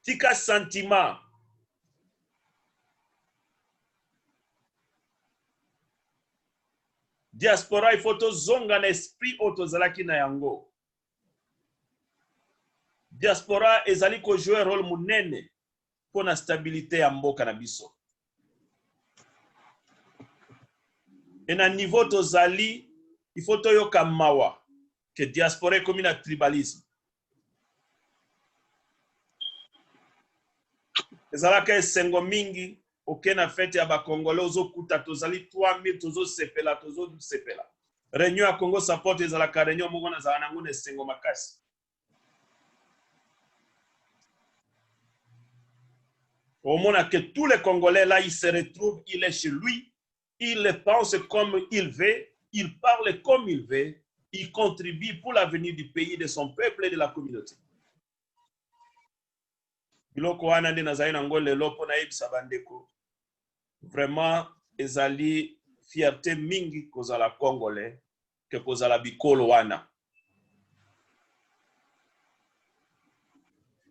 Tika sentiment. Diaspora il faut zonga na esprit otozalaki na yango. Diaspora ezali ko jouer rôle munene pour la stabilité ya mboka na biso. Et na niveau tozali il faut toyoka mawa que diaspora comme na tribalisme. Ezalaka esengo mingi okena fete ya bakongole ozokuta tozali 3000 tozosepela. Réunion ya Congo support ezalaka réunion moko na zala nango na esengo makasi. Au moins que tous les Congolais là ils se retrouvent, il est chez lui, il pense comme il veut, il parle comme il veut, il contribue pour l'avenir du pays, de son peuple et de la communauté. Biloko wana nde nazali nango lelo pona yebisa bandeko. Vraiment ezali fierté mingi kozala Congolais que kozala bikolo wana.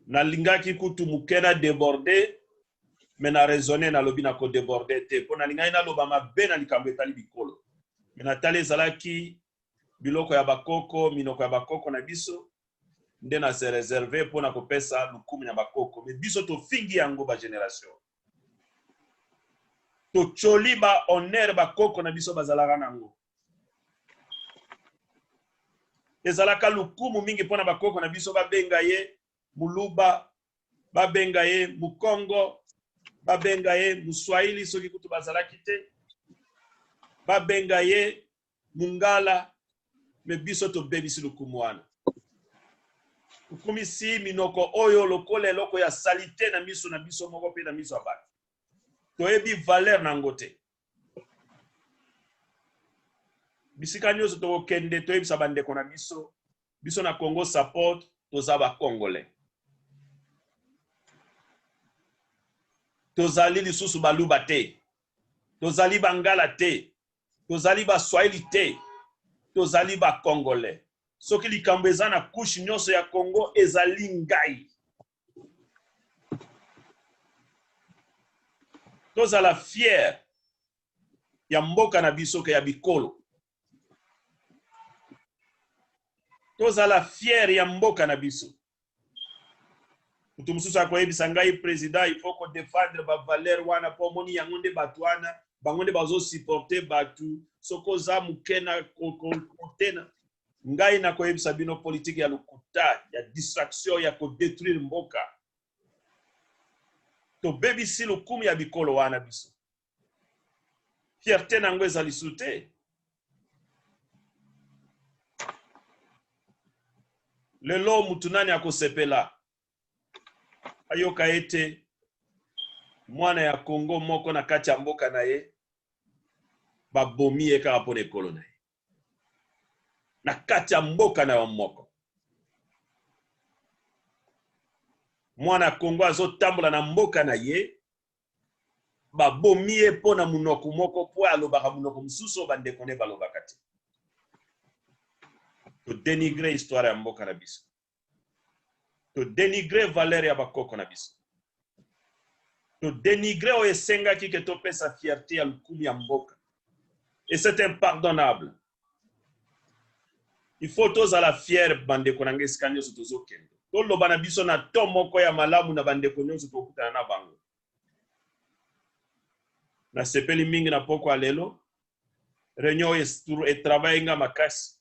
Nalingaki kutu mukena déborder mais na raisonner na lobi na ko déborder te pona lingai na loba mabe na likambo etali bikolo. Mais natali ezalaki biloko ya bakoko, minoko ya bakoko na biso nde na se réserver pona kopesa lukumu ya bakoko. Mais biso to fingi yango ba génération. To choli ba honneur bakoko na biso bazalaka nango. Ezalaka lukumu mingi pona bakoko na biso babenga ye Muluba, babenga ye Mukongo, babenga ye Muswahili soki kutu bazalaki te, babenga ye Mungala, me biso to bebisi lukumu wana. Ukumisi minoko oyo lokole loko ya salite na biso moko pe na miso abaki. Toyebi valeur nango te. Bisika nyoso to kende toyebi sabandeko na biso na Congo support toza ba Congolais. Tozali lisusu baluba te. Tozali bangala te. Tozali ba Swahili te. Tozali ba Congolais. Soki likambo eza na couche nyonso ya Congo ezali ngai. Tozala fier ya mboka na biso ke ya bikolo. Tozala fier ya mboka na biso. Mutu mususu akoyebisa ngai président il faut ko défendre ba valeur wana po moni yango nde batu wana bango nde bazo supporter batu soko za mukena kontena ngai na koyebisa bino politique ya lukuta ya distraction ya ko détruire mboka to bebisi lukumu ya bikolo wana biso fierté nango ezali sute lelo mutu nani akosepela ayoka ete mwana ya Congo moko na kati ya mboka na ye babomi ye kaka mpona ekolo na ye na kati ya mboka na yo moko mwana ya Congo azotambola na mboka na ye babomi ye mpona munoko moko po alobaka munoko mosusu bandeko nde balobaka te to dénigrer histoire ya mboka na biso to dénigrer valeur ya bakoko na biso to dénigrer oyo esengaki ke topesa fierté ya lukumu ya mboka et c'est impardonnable. Il faut tozala fier bandeko na ngai esika nyonso tozokende toloba na biso na to moko ya malamu na bandeko nyonso tokutana na bango nasepeli mingi na poko lelo réunion et travail nga makasi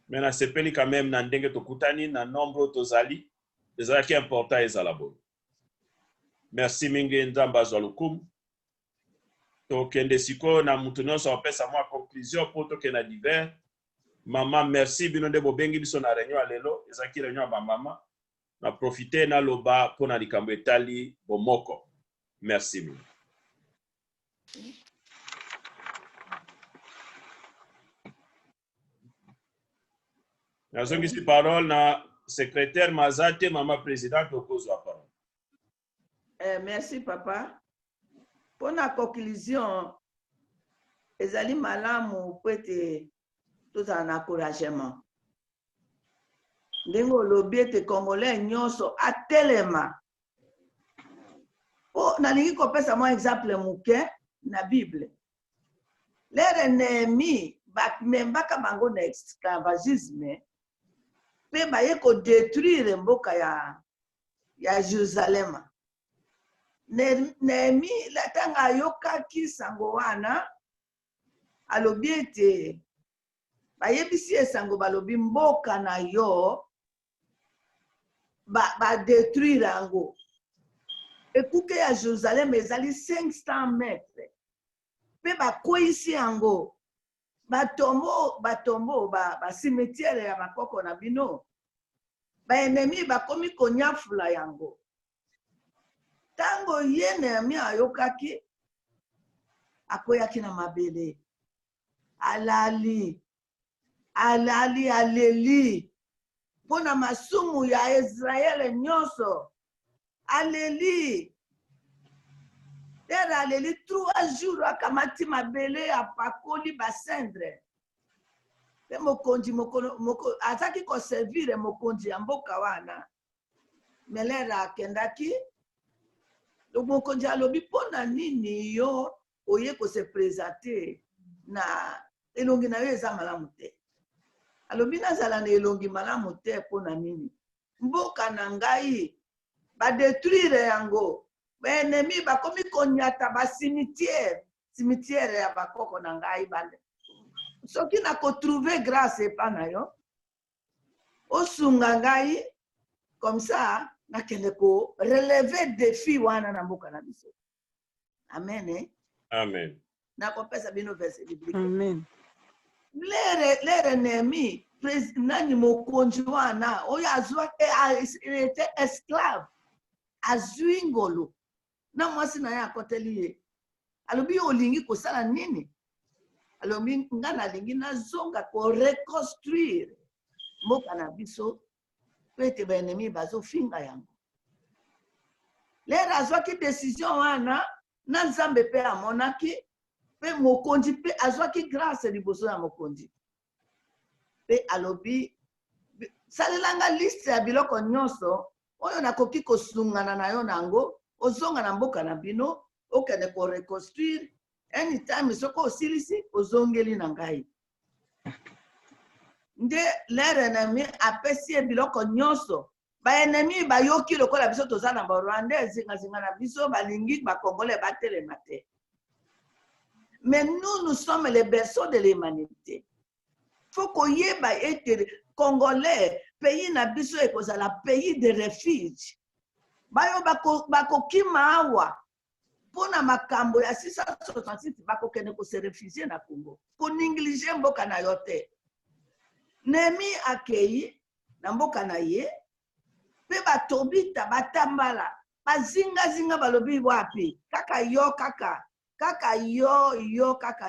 mais nasepeli quand même na ndenge tokutani na nombre tozali ezalaki important ezala bon. Merci mingi nzambe azwa lukumu tokende sikoyo na mutu nyonso apesa mwa conclusion po tokende na divers. Mama merci bino nde bobengi biso na réunion lelo ezalaki réunion ya bamama na profite na loba mpona likambo etali bomoko. Merci mingi. Nazongisi parole na secrétaire Mazate, maman présidente okozwa parole. Merci papa. Pour la conclusion, ezali malamu kwete tout un encouragement. Ndengo lobi ete Congolais nyonso atelema. Po nalingi kopesa mo exemple muke na Bible. Lere Néhémie bakmembaka bango na esclavagisme pe baye ko détruire mboka ya Jérusalem. Néhémie latanga yokaki sango wana alobi ete bayebisi esango balobi mboka na yo ba détruire yango. Ekuke ya Jérusalem ezali 500 mètres. Pe bakoisi yango batombo ba cimetière ya bakoko na bino. Ba ennemi bakomi konyafula yango. Tango ye Néhémie ayokaki akoyaki na mabele. Alali pona masumu ya Israel nyonso. Aleli. Tera aleli 3 jours akamati mabele apakoli basendre. Pe mokonzi moko ataki ko servir mokonzi ya mboka wana. Melera akendaki. Donc mokonzi alobi pona nini yo oye ko se présenter na elongi na yo eza malamu te. Alobi nazala na elongi malamu te pona nini. Mboka na ngai ba détruire yango. Ba ennemi bakomi konyata ba cimetière ya bakoko na ngai bande. Soki na ko trouver grâce pa na yo. Osunga ngai comme ça na kende ko relever défi wana na mboka na biso. Amen. Eh? Amen. Na ko pesa bino verset biblique. Amen. Lere Néhémie nani mokonzi wana oyo azwa était esclave azwingolo na mwasi na ya koteli ye alobi olingi kosala nini alobi ngana lingi na zonga ko reconstruire mboka na biso ete baennemi bazofinga yango. Lere azwaki décision wana na Nzambe mpe amonaki mpe mokonzi mpe azwaki grâce liboso ya mokonzi mpe alobi salelanga liste ya biloko nyonso oyo nakoki kosungana na yo nango ozonga na mboka na bino okende koreconstruire anytime soko osilisi ozongeli na ngai. Nde lere ennemi apesi ye biloko nyonso. Baennemi bayoki lokola biso toza na Rwanda zinga na biso balingi bakongole batelema te. Mais nous sommes les berceaux de l'humanité. Faut koyeba ete Congolais pays na biso ekozala pays de refuge. Bayo bakokima awa pona makambo ya 666 bakokende ko se refugier na Congo. Ko néglige mboka na yo te. Nemi akei na mboka na ye pe batobita batambala bazinga balobi wapi kaka yo kaka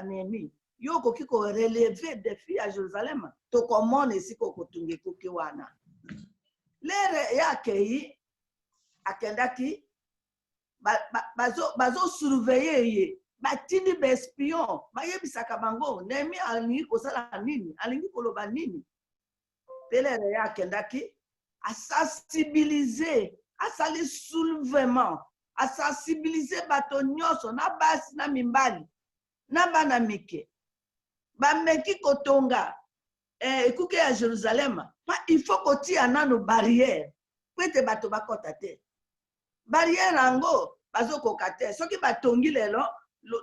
Nemi yo koki ko relever défi à Jérusalem to komone siko kotunge koki wana lere yakei akendaki bazo surveiller ye batindi bespion bayebisaka bango Nemi alingi kosala nini alingi koloba nini telere yakendaki à sensibiliser, à sali soulèvement, à sensibiliser bato nyonso na basi na mimbali na bana mike ba meki kotonga ekuke ya Jérusalem pa il faut kotia nano barrière pete bato bakota te barrière ango bazokoka te soki batongi lelo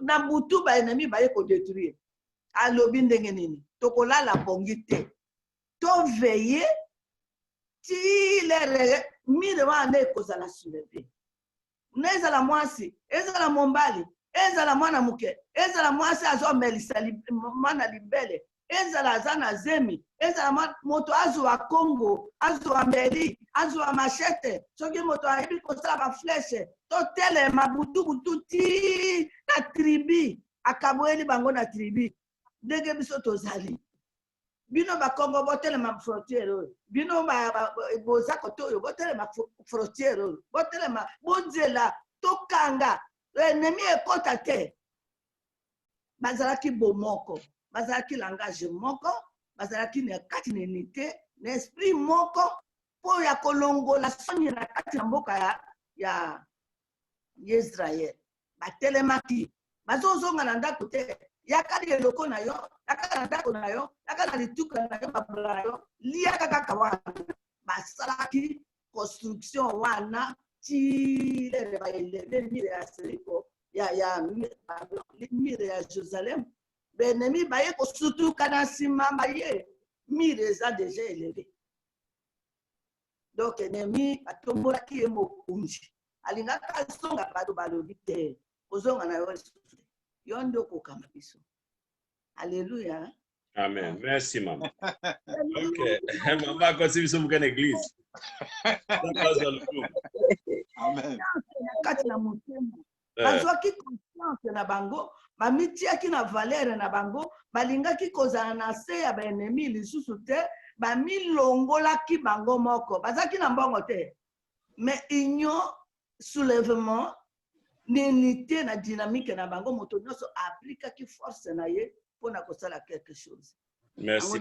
na butu ba ennemi baye ko détruire alobi ndenge nini tokolala bongi te to veiller ti lere mire wana ekozala soulevé nezala mwasi ezala mombali ezala mwana muke ezala mwasi azomelisa mwana libele ezala aza na zemi ezala moto azwa Congo azwa mbeli azwa machete soki moto ayebi kosala bafleshe totelema butu ti na tribi akaboyeli bango na tribi ndenge biso tozali bino ba Congo botelema frontière oyo bino boza koto oyo botelema frontière oyo botelema bonzela tokanga ennemi ekota te bazalaki bomoko bazalaki langage moko bazalaki na kati na unité na esprit moko po ya kolongola soni na kati na mboka ya Israel batelemaki bazozonga na ndako te yakali eloko na yo yakala na ndako na yo yakala lituka na yo babula na yo liaka kaka wana basalaki construction wana ti lere baeleve mire ya Seriko ya mire ya Jérusalem benemi baye kosutuka na nsima baye mire eza déjà élevé donc ennemi atombolaki ye mokunzi alingaka songa bato balobi te kozonga na yo lisusu yo nde okokamba biso. Alléluia. Amen. Merci, maman. Ok. Maman, quand c'est une église. Amen. Kati na motema bazwaki confiance na bango bamitiaki na valeur na bango balingaki kozala na se ya baennemi lisusu te bamilongolaki bango moko bazaki na mbongo te mais union soulèvement n'unité na dynamique na bango moto nyonso aplikaki force na ye pona kosala quelque chose. Merci.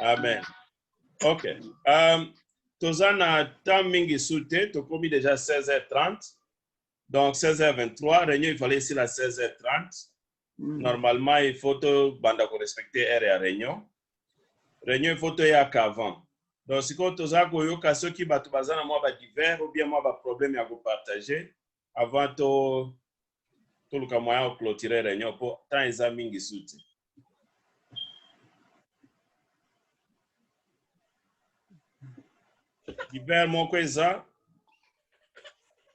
Amen. Ok. Tozana temps mingi soute, to komi déjà 16h30. Donc 16h23, réunion il fallait ici la 16h30. Normalement il faut to banda ko respecter heure ya réunion. Réunion il faut to ya qu'avant. Donc si ko toza ko yoka soki batu bazana moi ba divers ou bien moi ba problème ya ko partager avant to luka moyen de clôturer réunion pour temps eza mingi soute. Divers moko eza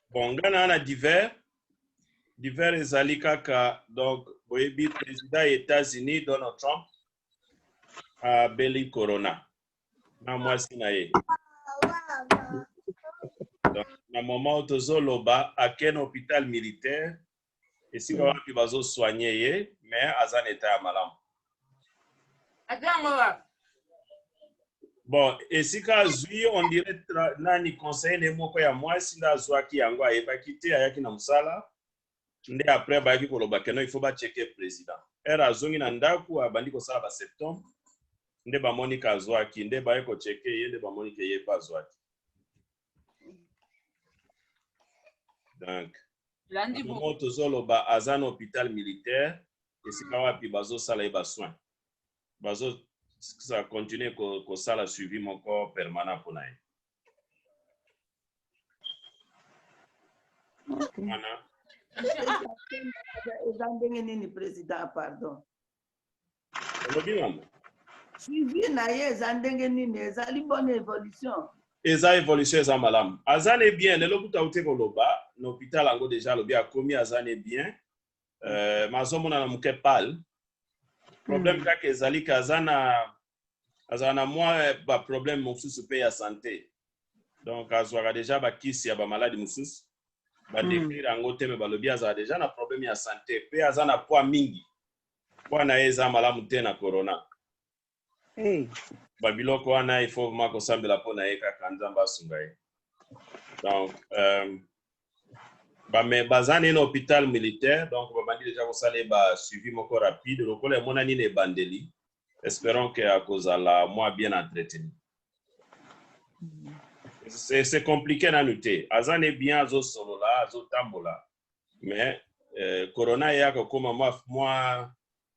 bon ngana na divers ezali kaka donc boyebi président des États-Unis Donald Trump a beli corona na mwasi na ye donc na moment tozoloba ake na hôpital militaire esika wapi bazo soigner ye mais aza na état ya malamu Bon, esika zui on dirait nani conseiller ne moko ya mwasi nda zwaki yango ayebaki te ayaki na musala nde après bayaki koloba keno il faut ba checker président era azongi na ndaku abandi kosala ba septembre nde bamoni ka zwaki nde baye ko checker ye nde bamoni ke ye pa zwaki donc Lundi moment tozoloba aza na hôpital militaire esika wapi bazosala ye basoin ça continue kosala suivi moko permanent mpona ye wana eza ndenge nini président pardon olobi mama suivi na ye eza ndenge nini ezali bonne évolution eza évolution eza malamu aza ne bien lelo kuta ute koloba na hôpital yango déjà alobi akomi aza ne bien mazomona na moke pale problème kaka ezali ke azala na mwa baproblème mosusu mpe ya santé donc azwaka déjà bakisi ya bamaladi mosusu badécrire yango te me balobi azala déjà na problème ya santé mpe aza na poids mingi poids na ye eza malamu te na corona babiloko wana il faut ma kosambela mpo na ye kaka nzambe asunga ye donc baza ne na hôpital militaire donc babandi déjà kosala ye basuivi moko rapide lokola emonani na ebandeli espérons que akozala mwa bien entretenu c'est compliqué nanu te aza ne bien azosolola azotambola mais corona eyaka kokoma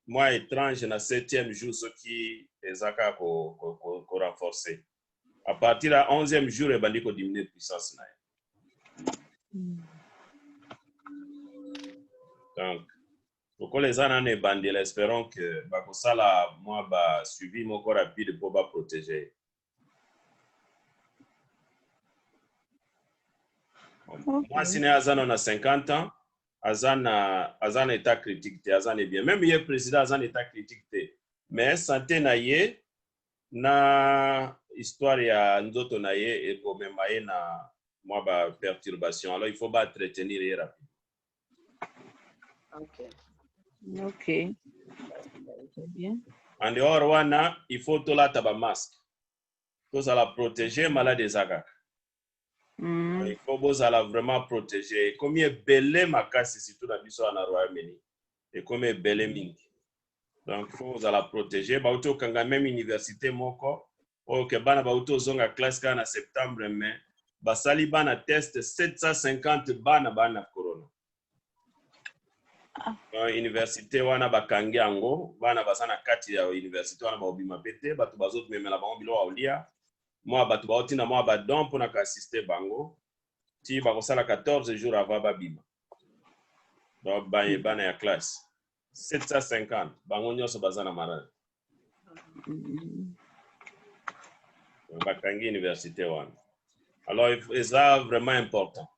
mwa étrange na 7e jour soki ezaka ko renforcer à partir ya 11e jour ebandi kodiminuer puissance na ye donc lokola eza nano ebandela espérons que bakosala mwa basuivi moko rapide mpo baprotege mwasi na ye aza na 50 ans aza na état critique te aza ne bien même ye président aza na état critique te mais santé na ye na histoire ya nzoto na ye ekomema ye na mwa baperturbation alors il faut baentretenir ye rapide Ok. C'est bien. en dehors wana il faut tolata bamasque tozala protéger malade ezaka il faut bozala vraiment protéger komi ebele makasi surtout na biso wana Royaume-Uni ekomi ebele mingi donc il faut bozala protéger bauti okanga même université moko oyo ke bana bauti ozonga classe kaka na septembre mais basali bana test 750 bana corona université wana bakangi yango bana baza na kati ya université wana baobima pe te bato bazomemela bango biloko ya kolia mwa bato baotina mwa badon mpona koassiste bango ti bakosala 14 jours avant babima donc bana ya classe 750 bango nyonso baza na malade bakangi université wana alors eza vraiment important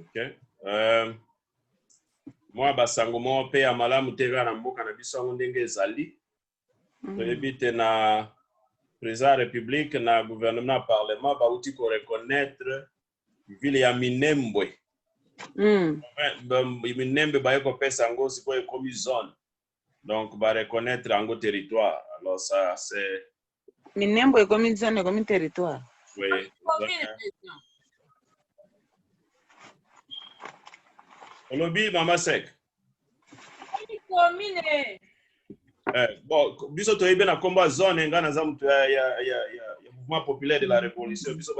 ok mwa basango moko mpe ya malamu te kaka na mboka na biso yango ndenge ezali toyebi te na président ya république na gouvernement parlement bauti koreconnaître ville ya Minembwe Minembwe baye kopesa yango sikoyo ekomi zone donc bareconnaître yango territoire alors ça c'est Minembwe ekomi zone ekomi territoire oui olobi mama sek commune bon biso toyebi na kombo ya zone nga naza moto ya mouvement populaire de la révolution biso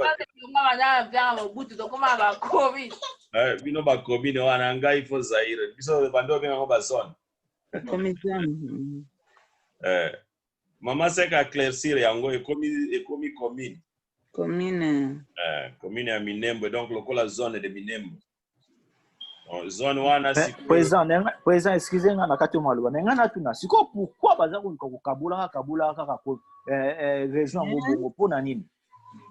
bino bakomine wana ngai fo zaire biso bando obenga yango bazone mama sek aclaircir yango ekomi commune commune ya Minembwe donc lokola zone de Minembwe zone wana président excusez nga na kati maloba mais nga natuna siko pourquoi baza kokabula kaka région bongo pona nini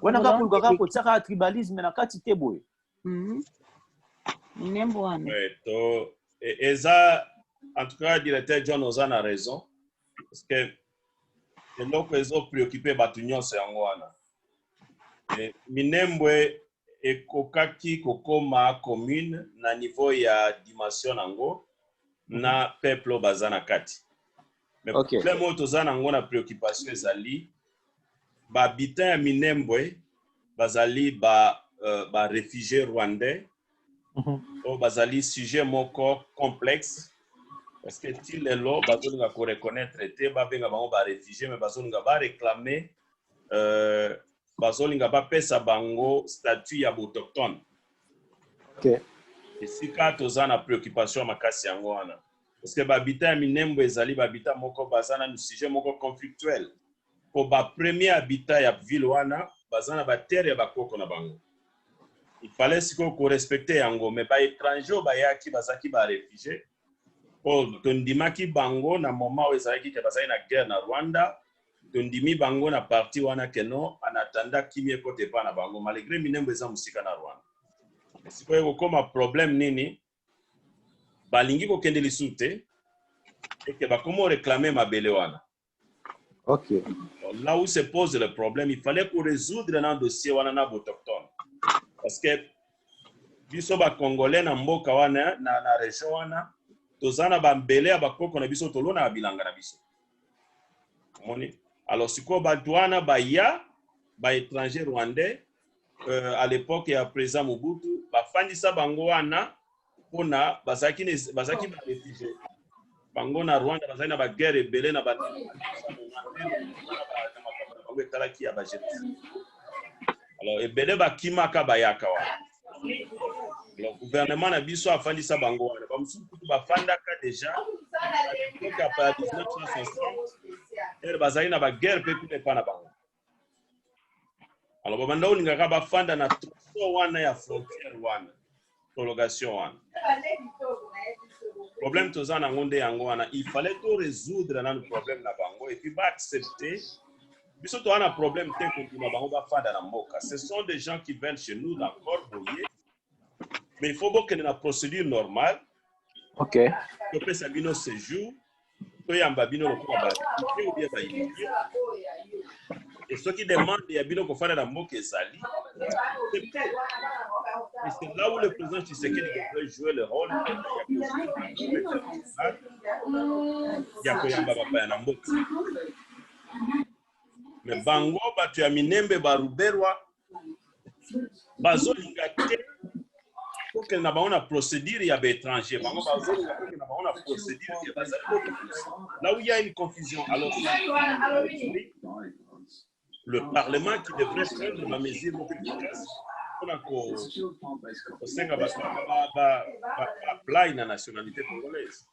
wana ka kuluka ka kotsaka tribalisme na kati te boye Minembwe wana to eza en tout cas directeur John Ozana raison parce que eloko ezo préoccupé bato nyonso yango wana Minembwe ekokaki kokoma commune na niveau ya dimension nango na peuple baza na kati Mais Ok. problème oyo toza nango na préoccupation ezali bahabitant ya Minembwe bazali ba réfugié rwandais oyo bazali sujet moko complexe parce que ti lelo bazolinga koreconnaître te babenga bango ba réfugié mais bazolinga baréclame bazolinga bapesa bango statut ya autochtone. Ok. Esika toza na préoccupation makasi yango wana parce que bahabitant ya Minembwe ezali bahabitant moko baza na sujet moko conflictuel po premier habitant ya ville wana baza na baterre ya bakoko na bango. Il fallait sikoyo korespecte yango mais baétranger oyo bayaki bazalaki baréfugie po tondimaki bango na moment oyo ezalaki ke bazali na guerre na Rwanda, tondimi bango na parti wana keno en attendant kimia ekote epa na bango malgré Minembwe eza mosika na Rwanda. Sikoyo kokoma problème nini balingi kokende lisusu te eke bakomi réclamer mabele wana. Ok. Là où se pose le problème, il fallait qu'on résoudre dans le dossier wana na autochtone. Parce que biso ba congolais na mboka wana na région wana tozana ba mbele ya bakoko na biso tolona bilanga na biso. Moni. Alors siko ba douana ba ya ba étranger rwandais à l'époque ya président Mobutu ba fandisa bango wana pona bazaki ba réfugié. Bango na Rwanda bazali na ba guerre ebele na ba alors ebele bakimaka bayaka wana. Le gouvernement na biso afandisa bango wana bamususu bafandaka déjà donc après 1960 bazali na ba guerre pe kuna epa na bango. Alors babanda olingaka bafanda na troso wana ya frontière wana prolongation wana. Problème toza na ngonde yango wana il fallait to résoudre na problème na bango et puis ba accepter biso to wana problème te ko na bango ba fanda na mboka. Ce sont des gens qui viennent chez nous d'accord boyer mais il faut que la procédure normale. Ok. To pesa bino séjour to yamba bino ko ba ou bien ba immigré et ceux qui demandent ya bino ko fanda na mboka ezali. Et c'est là où le président Tshisekedi devrait jouer le rôle mais bango batu ya Minembwe baruberwa bazolinga te pour que na bango na procédure ya étranger bango bazolinga pour que na bango na procédure ya bazali là où il y a une confusion. Alors le parlement qui devrait prendre la mesure beaucoup efficace pour senga apply na nationalité congolaise.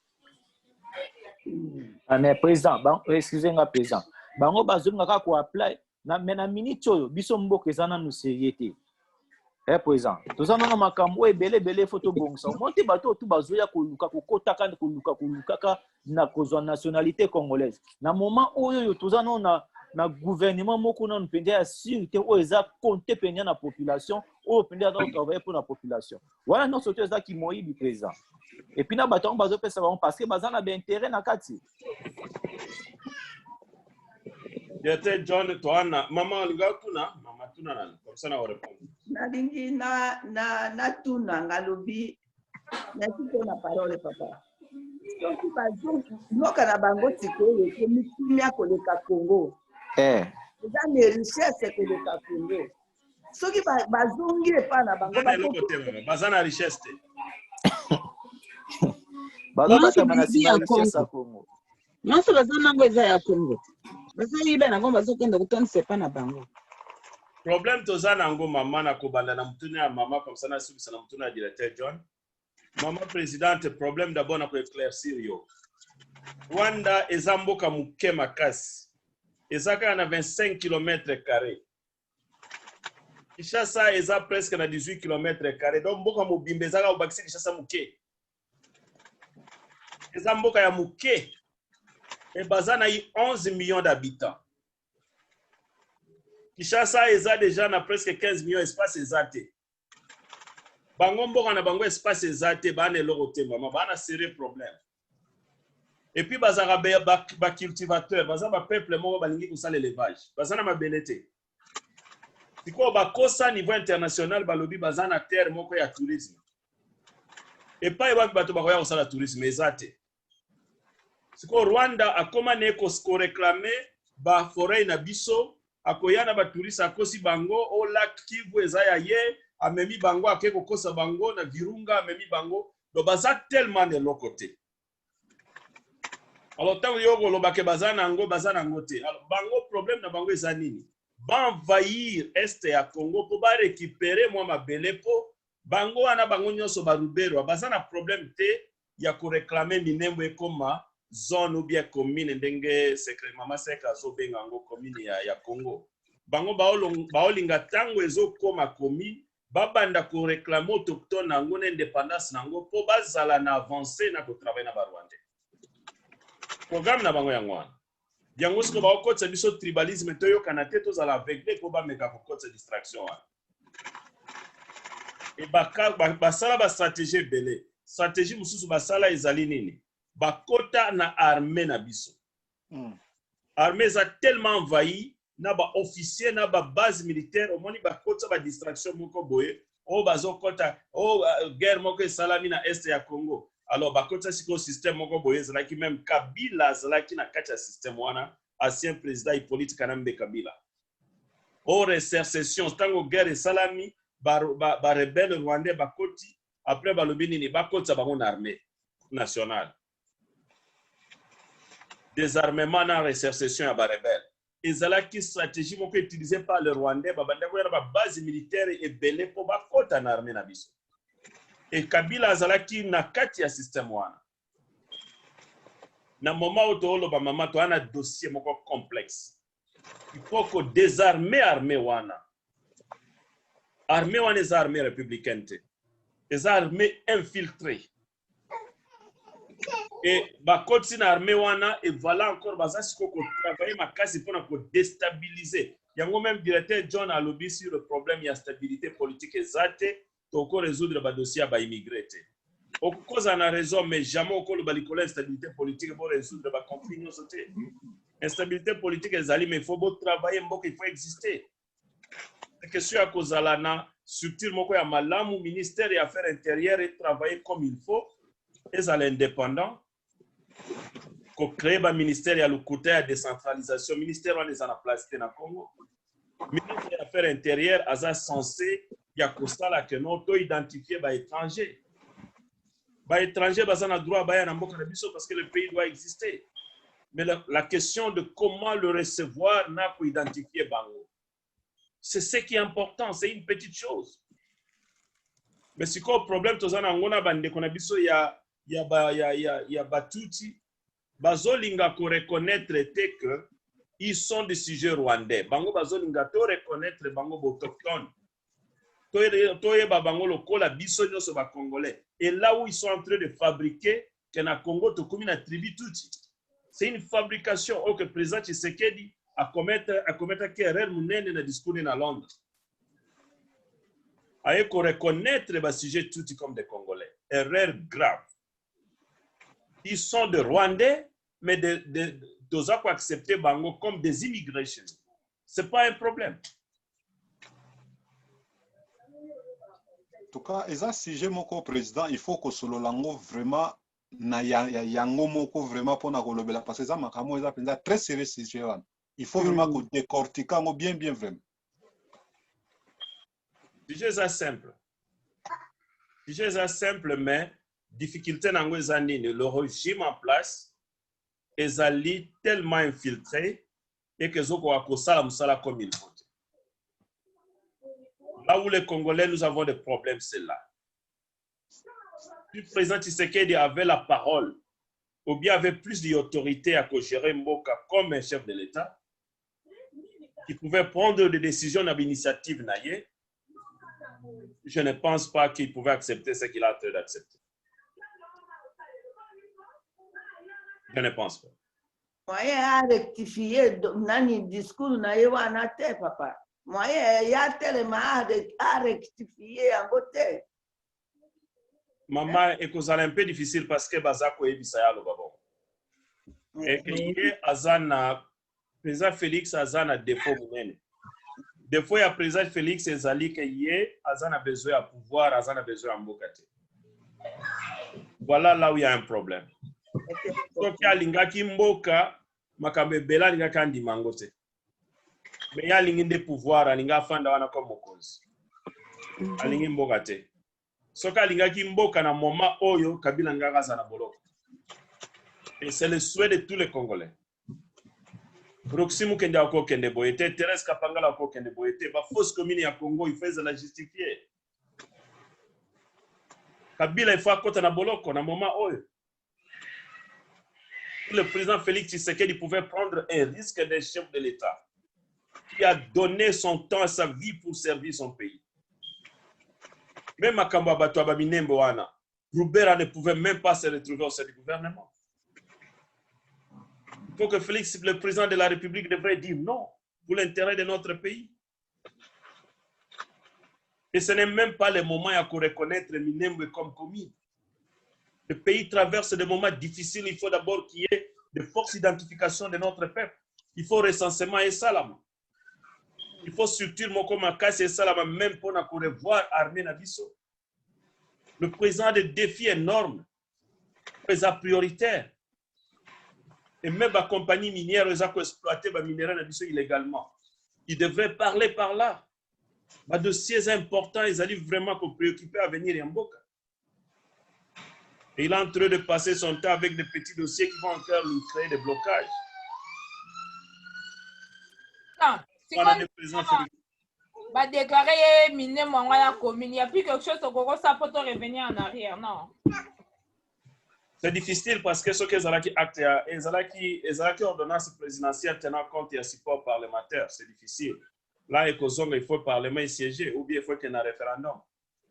Mais président, excusez-moi président. Bango bazonga ka ko apply na mena minute oyo biso mboka ezana no seriété. Président, tozana na makambo ebele photo bongsa. Monte bato tu bazoya ko luka ko kotaka ko luka na kozwa nationalité congolaise. Na moment oyo tozana na gouvernement moko na mpende ya sûreté o eza compter penya na population o pende à travailler pour la population. Voilà non surtout ça qui moyi président. Et puis na bato bazo pesa ba parce que bazana ba intérêt na kati. Yete John Toana mama tuna nani comme ça na répondre. Nalingi na tuna ngalobi na tiko na parole papa. Soki bazo noka na bango tikoyo ke mitumia koleka Congo. Eza ne richesse koleka Congo. Soki bazongi epa na bango bazana richesse te. Bazana na richesse ya Congo. Nyonso bazana ngo eza ya Congo. Bazali ibe na ngo bazokenda kutonisa epa na bango. Problème toza nango mama na kobanda na mutuna ya mama comme ça na subisa na mutuna ya directeur John. Maman présidente, problème d'abord na ko éclaircir yo. Rwanda eza mboka muke makasi. Ezaka na 25 km². Kinshasa eza presque na 18 km². Donc mboka mobimbe ezaka obakisi Kinshasa muke. Eza mboka ya muke. Et bazana yi 11 millions d'habitants. Kinshasa eza déjà na presque 15 millions espace ezate. Bango mboka na bango espace ezate bana eloko te mama bana serré problème. Et puis bazaka ba cultivateur baza ba peuple moko balingi kosala élevage. Bazana mabelete. Siko bakosa niveau international balobi bazana terre moko ya tourisme. Et pas ewa bato bakoya kosala tourisme ezate. siko Rwanda akoma ne ko réclamer ba forêt na biso akoyana ba touriste akosi bango o lac Kivu ezaya ye amemi bango akeko kosa bango na Virunga amemi bango do baza tellement de l'autre côté. Alors tant yo lo bake bazana ngo te. Alors bango problème na bango ezanini. Ba envahir est ya Congo pour ba récupérer moi mabele po bango wana bango nyonso ba rubero bazana problème te ya ko réclamer minembo ekoma zone ou bien commune ndenge secret mama seka zo benga ngo commune ya Congo. Bango baolinga tango ezokoma commune babanda ko réclamer autochtone nango na indépendance nango po bazala na avancer na ko travailler na ba Rwandais. Programme na bango yangwana. Yango siko baokotsa biso tribalisme to yo kanate to zala aveugle po ba meka ko kotsa distraction wana. Et basala ba stratégie belé. Stratégie mususu basala ezali nini? Bakota na armée na biso. Armée za tellement envahi na ba officier na ba base militaire au moni bakota ba distraction moko boye o bazokota guerre moko esalami na est ya Congo. Alors bakota siko système moko boye zalaki même Kabila zalaki na kati ya système wana ancien président Hippolyte Kanambe Kabila. Or récession tango guerre esalami ba rebelle rwandais bakoti après balobini ni bakota bango na armée nationale. Désarmement na récession ya ba rebelle. Ezalaki stratégie moko utilisée par le Rwandais babanda ko ya ba base militaire et belé pour bakota na armée na biso. Et Kabila azalaki na kati ya système wana. Na moment où to ba mama to ana dossier moko complexe. Il faut que désarmer armée wana. Armée wana est armée républicaine. Les armées infiltrées. Et bakoti na armée wana et voilà encore bazasi ko travailler makasi pour ko déstabiliser. Yango même directeur John a lobby sur le problème de la stabilité politique exacte. Toko résoudre ba dossier ba immigré te. Au cause en a raison mais jamais au col balikole instabilité politique pour résoudre ba conflit nous sauter. Instabilité politique ezali mais il faut beau travailler mboko il faut exister. C'est question à cause alana structure moko ya malamu ministère des affaires intérieures et travailler comme il faut et à l'indépendant ko créer ba ministère ya lukuta ya décentralisation ministère wana ezana place te na Congo. Ministère des affaires intérieures aza censé ya kosala que non to identifier ba étranger. Ba étranger bazana droit ba ya na mboka na biso parce que le pays doit exister. Mais la question de comment le recevoir n'a pas identifié bango. C'est ce qui est important, c'est une petite chose. Mais c'est quoi le problème tozana ngona bande kona biso ya batuti bazolinga ko reconnaître que ils sont des sujets rwandais. Bango bazolinga to reconnaître bango autochtone. Toye bango lokola biso nyoso ba congolais. Et là où ils sont en train de fabriquer que na Congo to komi na tribu tuti. C'est une fabrication que le président Tshisekedi a commettre erreur munene na discours na Londres. Aye ko reconnaître les sujets tuti comme des Congolais. Erreur grave. Ils sont des Rwandais, mais d'oser accepter bango comme des immigrés. C'est pas un problème. En tout cas, et ça, si j'ai mon président, il faut que solo lango vraiment na yango moko vraiment pour na kolobela parce que ça makamo eza penza très sérieux sujet wana. Il faut vraiment que décortiquer ngo bien vraiment. Sujet ça simple mais difficulté nango eza nini le régime en place ezali tellement infiltré et que zoko akosala musala comme il faut. Là où les Congolais nous avons des problèmes c'est là. Si le président Tshisekedi avait la parole ou bien avait plus d'autorité à gérer Mboka comme un chef de l'État, qui pouvait prendre des décisions d'initiative naïe, je ne pense pas qu'il pouvait accepter ce qu'il a en train d'accepter. Je ne pense pas. Moyen à rectifier nani discours naïe wana te papa. Moyen ya tellement à rectifier en côté. Maman, c'est un peu difficile parce que Bazako est bisaya le babon. Et que Azana, président Félix Azana défaut munene. Défaut ya président Félix ezali que yé Azana besoin de pouvoir, Azana besoin de mbokate. Voilà là où il y a un problème. soki alingaki mboka makambo ebele alingaki andima yango te me ye alingi nde pouvoir alingi afanda wana comme mokonzi alingi mboka te soki alingaki mboka na moment oyo Kabila ngaka aza na boloko. Et c'est le souhait de tous les Congolais. Roxy Mukende akokende boyete, Thérèse Kapangala akokende boyete, ba fausse commune ya Congo il fait la justifier. Kabila il faut akota na boloko na moment oyo. Le président Félix Tshisekedi pouvait prendre un risque des chefs de l'État qui a donné son temps et sa vie pour servir son pays. Même Makamba Batouaba Binembo wana, Roubera ne pouvait même pas se retrouver au sein du gouvernement. Il faut que Félix, le président de la République, devrait dire non pour l'intérêt de notre pays. Et ce n'est même pas le moment à reconnaître Minembwe comme commis. Le pays traverse des moments difficiles. Il faut d'abord qu'il y ait de fortes identifications de notre peuple. Il faut recensement et salam. Il faut structure Moko Makasi et salam même pour revoir armée Nabiso. Le président a des défis énormes. Le président prioritaire. Et même la compagnie minière, ils ont exploité les minéraux illégalement. Ils devraient parler par là. Les dossiers importants, ils allaient vraiment préoccuper à venir en Mboka. Et il est en train de passer son temps avec des petits dossiers qui vont encore lui créer des blocages. Non, c'est comme déclarer miner mon commune. Il n'y a plus quelque chose pour ça pour revenir en arrière, non? C'est difficile parce que ce que Zalaki acte, Zalaki ordonnance présidentielle tenant compte et support parlementaire, c'est difficile. Là, il faut le Parlement y siéger ou bien il faut qu'il y ait un référendum.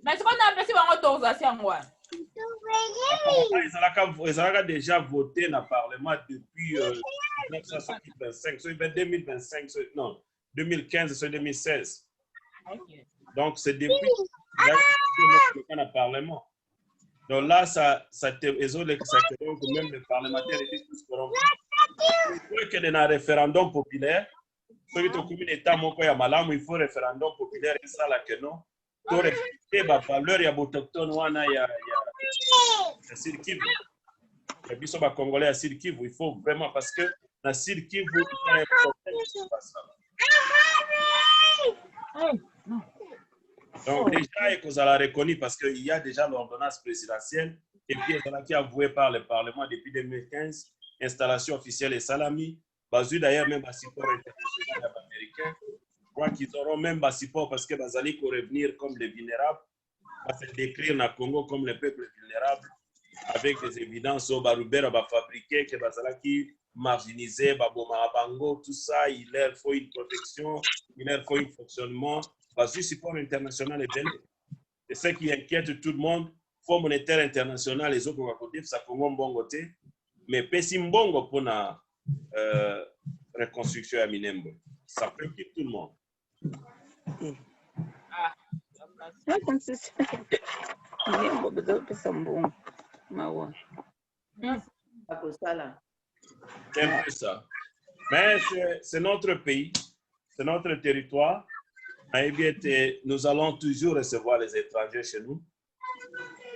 Mais ce qu'on a appelé c'est autorisation, moi. Ils ont déjà voté dans le Parlement depuis 1925, soit 2025, non, 2015, soit 2016. Okay. Donc, c'est depuis le Parlement. Donc là, ça même les parlementaires étaient tous corrompus. Il faut qu'il y ait un référendum populaire. Il faut un référendum populaire et ça là que non. Pour respecter la valeur, il y a autochtone, il y a Sud Kivu. Il y a Congolais à Sud Kivu. Il faut vraiment parce que dans Sud Kivu, il y a un problème qui se passe là. Donc déjà, ils ont reconnu parce qu'il y a déjà l'ordonnance présidentielle et puis qui est avouée par le Parlement depuis 2015, installation officielle et salami, basé d'ailleurs même à support international américain. Je crois qu'ils auront même un support parce que Bazali pour revenir comme les vulnérables, va se décrire dans le Congo comme le peuple vulnérable avec des évidences au Barubera va fabriquer que Bazali marginalisé, Baboma Bango, tout ça, il leur faut une protection, il leur faut un fonctionnement. Parce que le support international est belé. Et ce qui inquiète tout le monde, le Fonds monétaire international, les autres côtés, ça peut bon côté, mais pessim bongo pour la reconstruction à Minembwe. Ça préoccupe tout le monde. C'est un peu ça. Mais c'est notre pays, c'est notre territoire. Nous allons toujours recevoir les étrangers chez nous.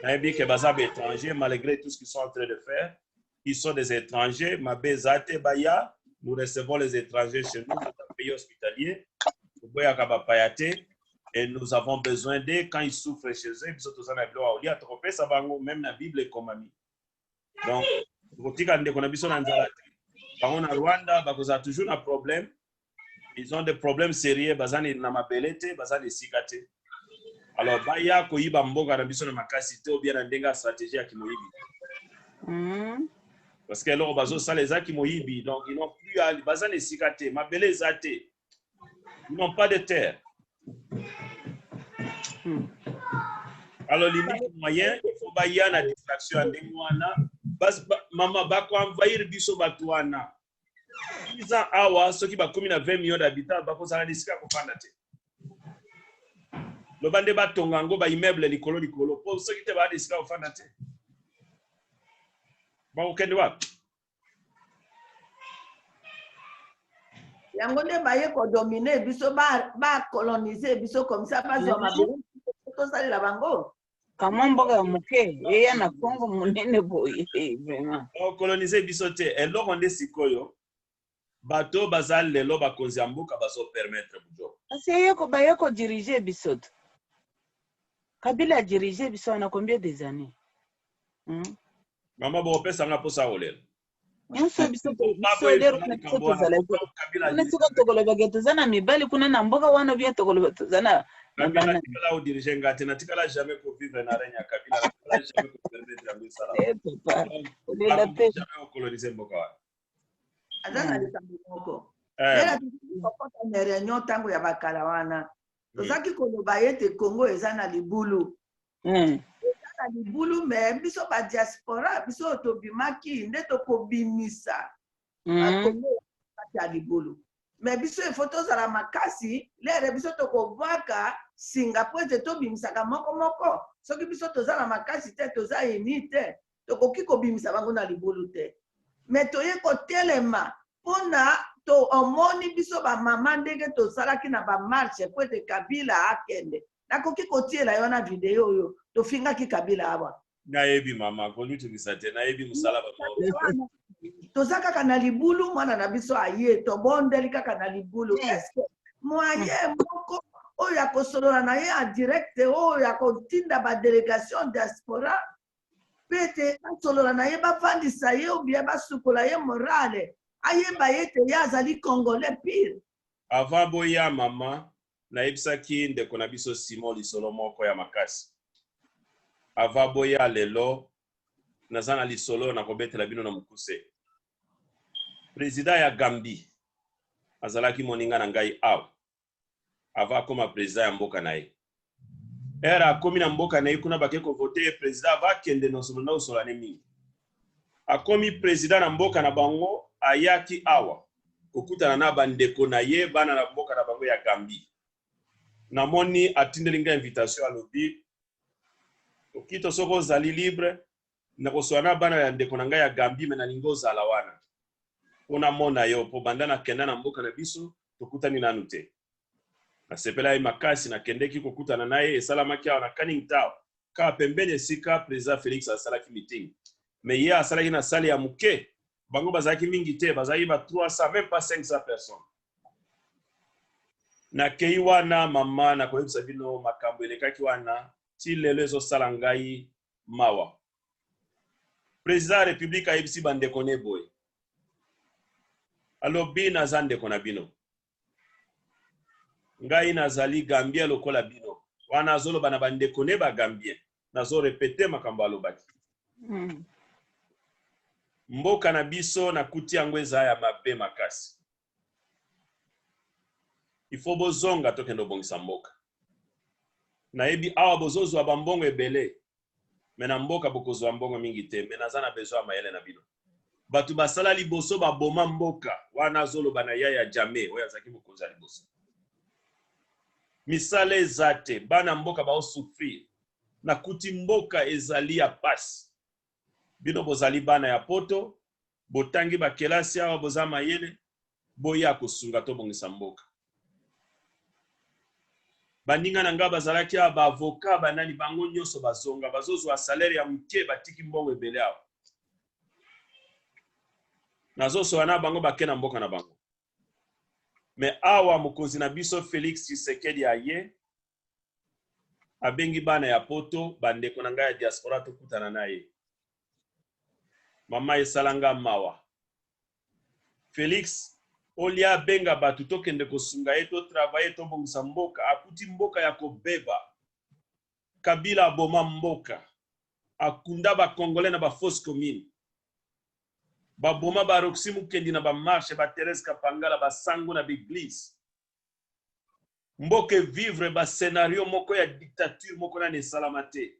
Étrangers, malgré tout ce qu'ils sont en train de faire, ils sont des étrangers. Nous recevons les étrangers chez nous, c'est un pays hospitalier. Et nous avons besoin d'eux quand ils souffrent chez eux. Même la Bible est comme ami. Donc, en Rwanda, ils ont toujours un problème. Ils ont des problèmes sérieux, bazani na mabelete, bazani sikate. Alors baya ko yiba mboga na biso na makasi te ou bien na ndenga stratégie ya kimoyibi. Parce que alors bazo ça les akimoyibi, donc ils n'ont plus à bazani sikate, mabele zate. Ils n'ont pas de terre. Alors l'unique moyen, il faut baya na distraction ndengwana, bas mama bako envahir biso batwana. Ils ont awa ceux qui va commis à 20 millions d'habitants ba kozala disika ko fanda te. Le bande ba tongango ba immeuble likolo pour ceux qui te ba disika ko fanda te. Ba okende wa. Yango nde ba ye ko dominer biso ba coloniser biso comme ça pas zo mabele to sali la bango. kamwa mboka ya moke eya na Congo monene boye vraiment coloniser biso te eloko nde sikoyo bato baza lelo bakonzi ya mboka bazopermettre bujo asi baye kodirige biso te Kabila a dirigé biso na combien des années mama bopesanga mposa olela nyonso biso lero na biso tozala te tokoloba toza na mibali kuna na mboka wana bia tokoloba toza na Kabila tikala o dirige ngati na tikala jamais ko vivre na règne ya Kabila na tikala jamais ko permettre ambi sala papa olela pe jamais ko coloniser mboka wana azana likambo moko era tukopota na réunion tango ya bakala wana tozaki koloba ete Congo eza na libulu na libulu me biso ba diaspora biso tobimaki nde tokobimisa Congo ya libulu me biso ifo tozala makasi lere biso tokobwaka Singapore ete tobimisaka moko soki biso tozala makasi te toza uni te tokoki kobimisa bango na libulu te me toye kotelema mpona omoni biso bamama ndenge tosalaki na bamarche po ete Kabila akende nakoki kotiela yo na video oyo tofingaki Kabila awa nayebi mama kolutungisa te nayebi musala ba toza kaka na libulu mwana na biso aye tobondeli kaka na libulu eske moyen moko oyo akosolola na ye en direct oyo akotinda badelegation diaspora pete asolola na ye bafandisa ye obie basukola ye morale ayeba ye te ye azali congolais pire avant boya mama nayebisaki ndeko na biso Simon lisolo moko ya makasi avant boya lelo naza na lisolo na kobetela bino na mokuse président ya Gambie azalaki moninga na ngai awa avant akoma président ya mboka na ye era akomi na mboka na ye kuna bake kovote président ava kende nosolo na osola ne mingi akomi président na mboka na bango ayaki awa kokutana na bandeko na ye bana na mboka na bango ya Gambie namoni atindeli nga invitation alobi okito soko ozali libre na koswana bana ya ndeko na ngai ya Gambie me na lingo ozala wana mpona mona yo po banda na kenda na mboka na biso tokutani nanu te nasepela ye makasi nakendeki kokutana na ye esalamaki awa na Canning Town kaka pembeni esika président Félix asalaki meeting me ye asalaki na sale ya moke bango bazalaki mingi te bazalaki ba 300 même pas 500 personnes nakei wana mama nakoyebisa bino makambo elekaki wana ti lelo ezosala ngai mawa président ya république ayebisi bandeko ne boye alobi naza ndeko na bino ngai nazali Gambien lokola bino wana azoloba na bandeko ne ba Gambien nazorepete makambo alobaki mboka na biso nakuti yango eza ya mabe makasi ifo bozonga tokende obongisa mboka nayebi awa bozozwa bambongo ebele me na mboka bokozwa mbongo mingi te me naza na besoin mayele na bino bato basala liboso baboma mboka wana azoloba na ya Jammeh oyo azalaki mokonzi ya liboso misala eza te bana mboka baosouffrir nakuti mboka ezali ya pasi bino bozali bana ya poto botangi bakelasi awa boza mayele boya kosunga tobongisa mboka baninga na nga bazalaki awa baavoka banani bango nyonso bazonga bazozwa salaire ya moke batiki mbongo ebele awa nazosola na bango bake na mboka na bango me awa mokonzi na biso Félix Tshisekedi aye abengi bana ya poto bandeko na ngai ya diaspora tokutana na ye mama esalanga mawa Félix olia benga batu tokende kosunga ye to travailler to bongisa mboka akuti mboka ya kobeba Kabila aboma mboka akunda ba congolais na ba fausse commune baboma ba Roxy Mukendi na ba marche ba Thérèse Kapangala ba sango na l'église mboka vivre ba scénario moko ya dictature moko na nesalamate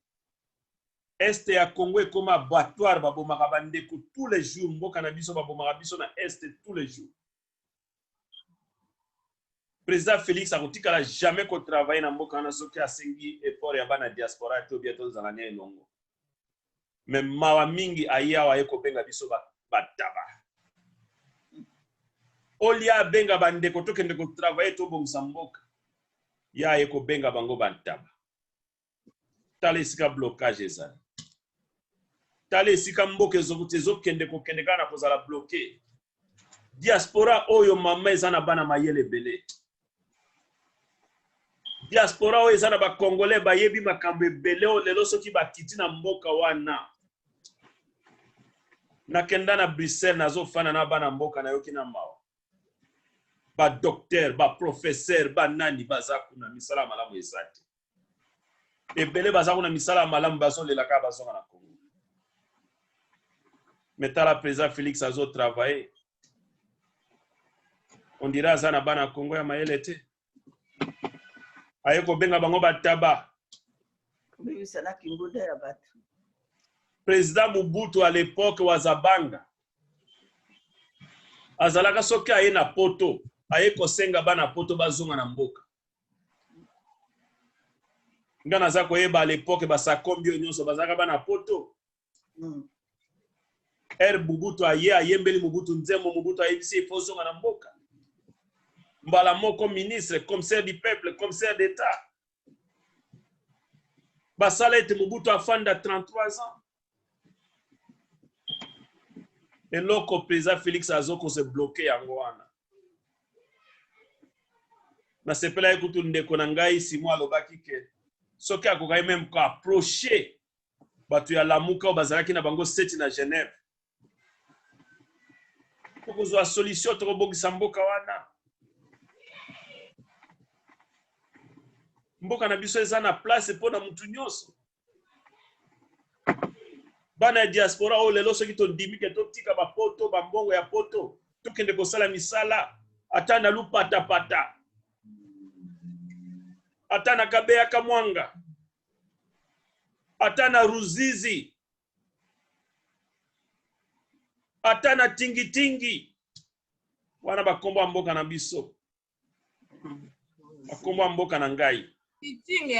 este ya Congo ekoma abattoir babomaka bandeko tous les jours mboka na biso babomaka biso na este tous les jours président Félix akotikala jamais ko travailler na mboka na soki asengi effort ya bana diaspora to bientôt zalanya elongo mais mawa mingi ayawa ekobenga biso bataba olia benga bandeko tokende ko travailler to bongisa mboka ya ekobenga bango bataba tala esika blocage ezali tala esika mboka ezokende kokende kaka na kozala bloqué diaspora oyo mama eza na bana mayele ebele diaspora oyo eza na bakongolais bayebi makambo ebele oyo lelo soki bakiti na mboka wana nakenda na Bruxelles nazofana na bana mboka nayoki na mawa badocteur baprofesseur banani baza kuna misala malamu eza te ebele baza kuna misala malamu bazolela kaka bazonga na Congo metala président Félix azotravaille on dirait aza na bana Congo ya mayele te aye kobenga bango bataba président Mobutu à l'époque wazabanga azalaka soki aye na poto aye kosenga bana poto bazonga na mboka nga naza koyeba à l'époque basakombi oyo nyonso bazalaka bana poto Mobutu ayembeli Mobutu nzembo Mobutu ayebisi ifo zonga na mboka mbala moko ministre commissaire du peuple commissaire d'état basala ete Mobutu afanda 33 ans eloko président Félix azoko se bloqué yango wana nasepela ekutu ndeko na ngai Simon alobaki ke soki akokai même ko approcher bato ya lamuka bazalaki na bango seti na Genève kozwa solution tokobongisa mboka wana mboka na biso eza na place mpona mutu nyonso bana ya diaspora oyo lelo soki tondimi ke totika bapoto bambongo ya poto tokende kosala misala ata na lupatapata ata na kabeya kamwanga ata na Ruzizi ata na tingitingi wana bakombo ya mboka na biso bakombo ya mboka na ngai Tingi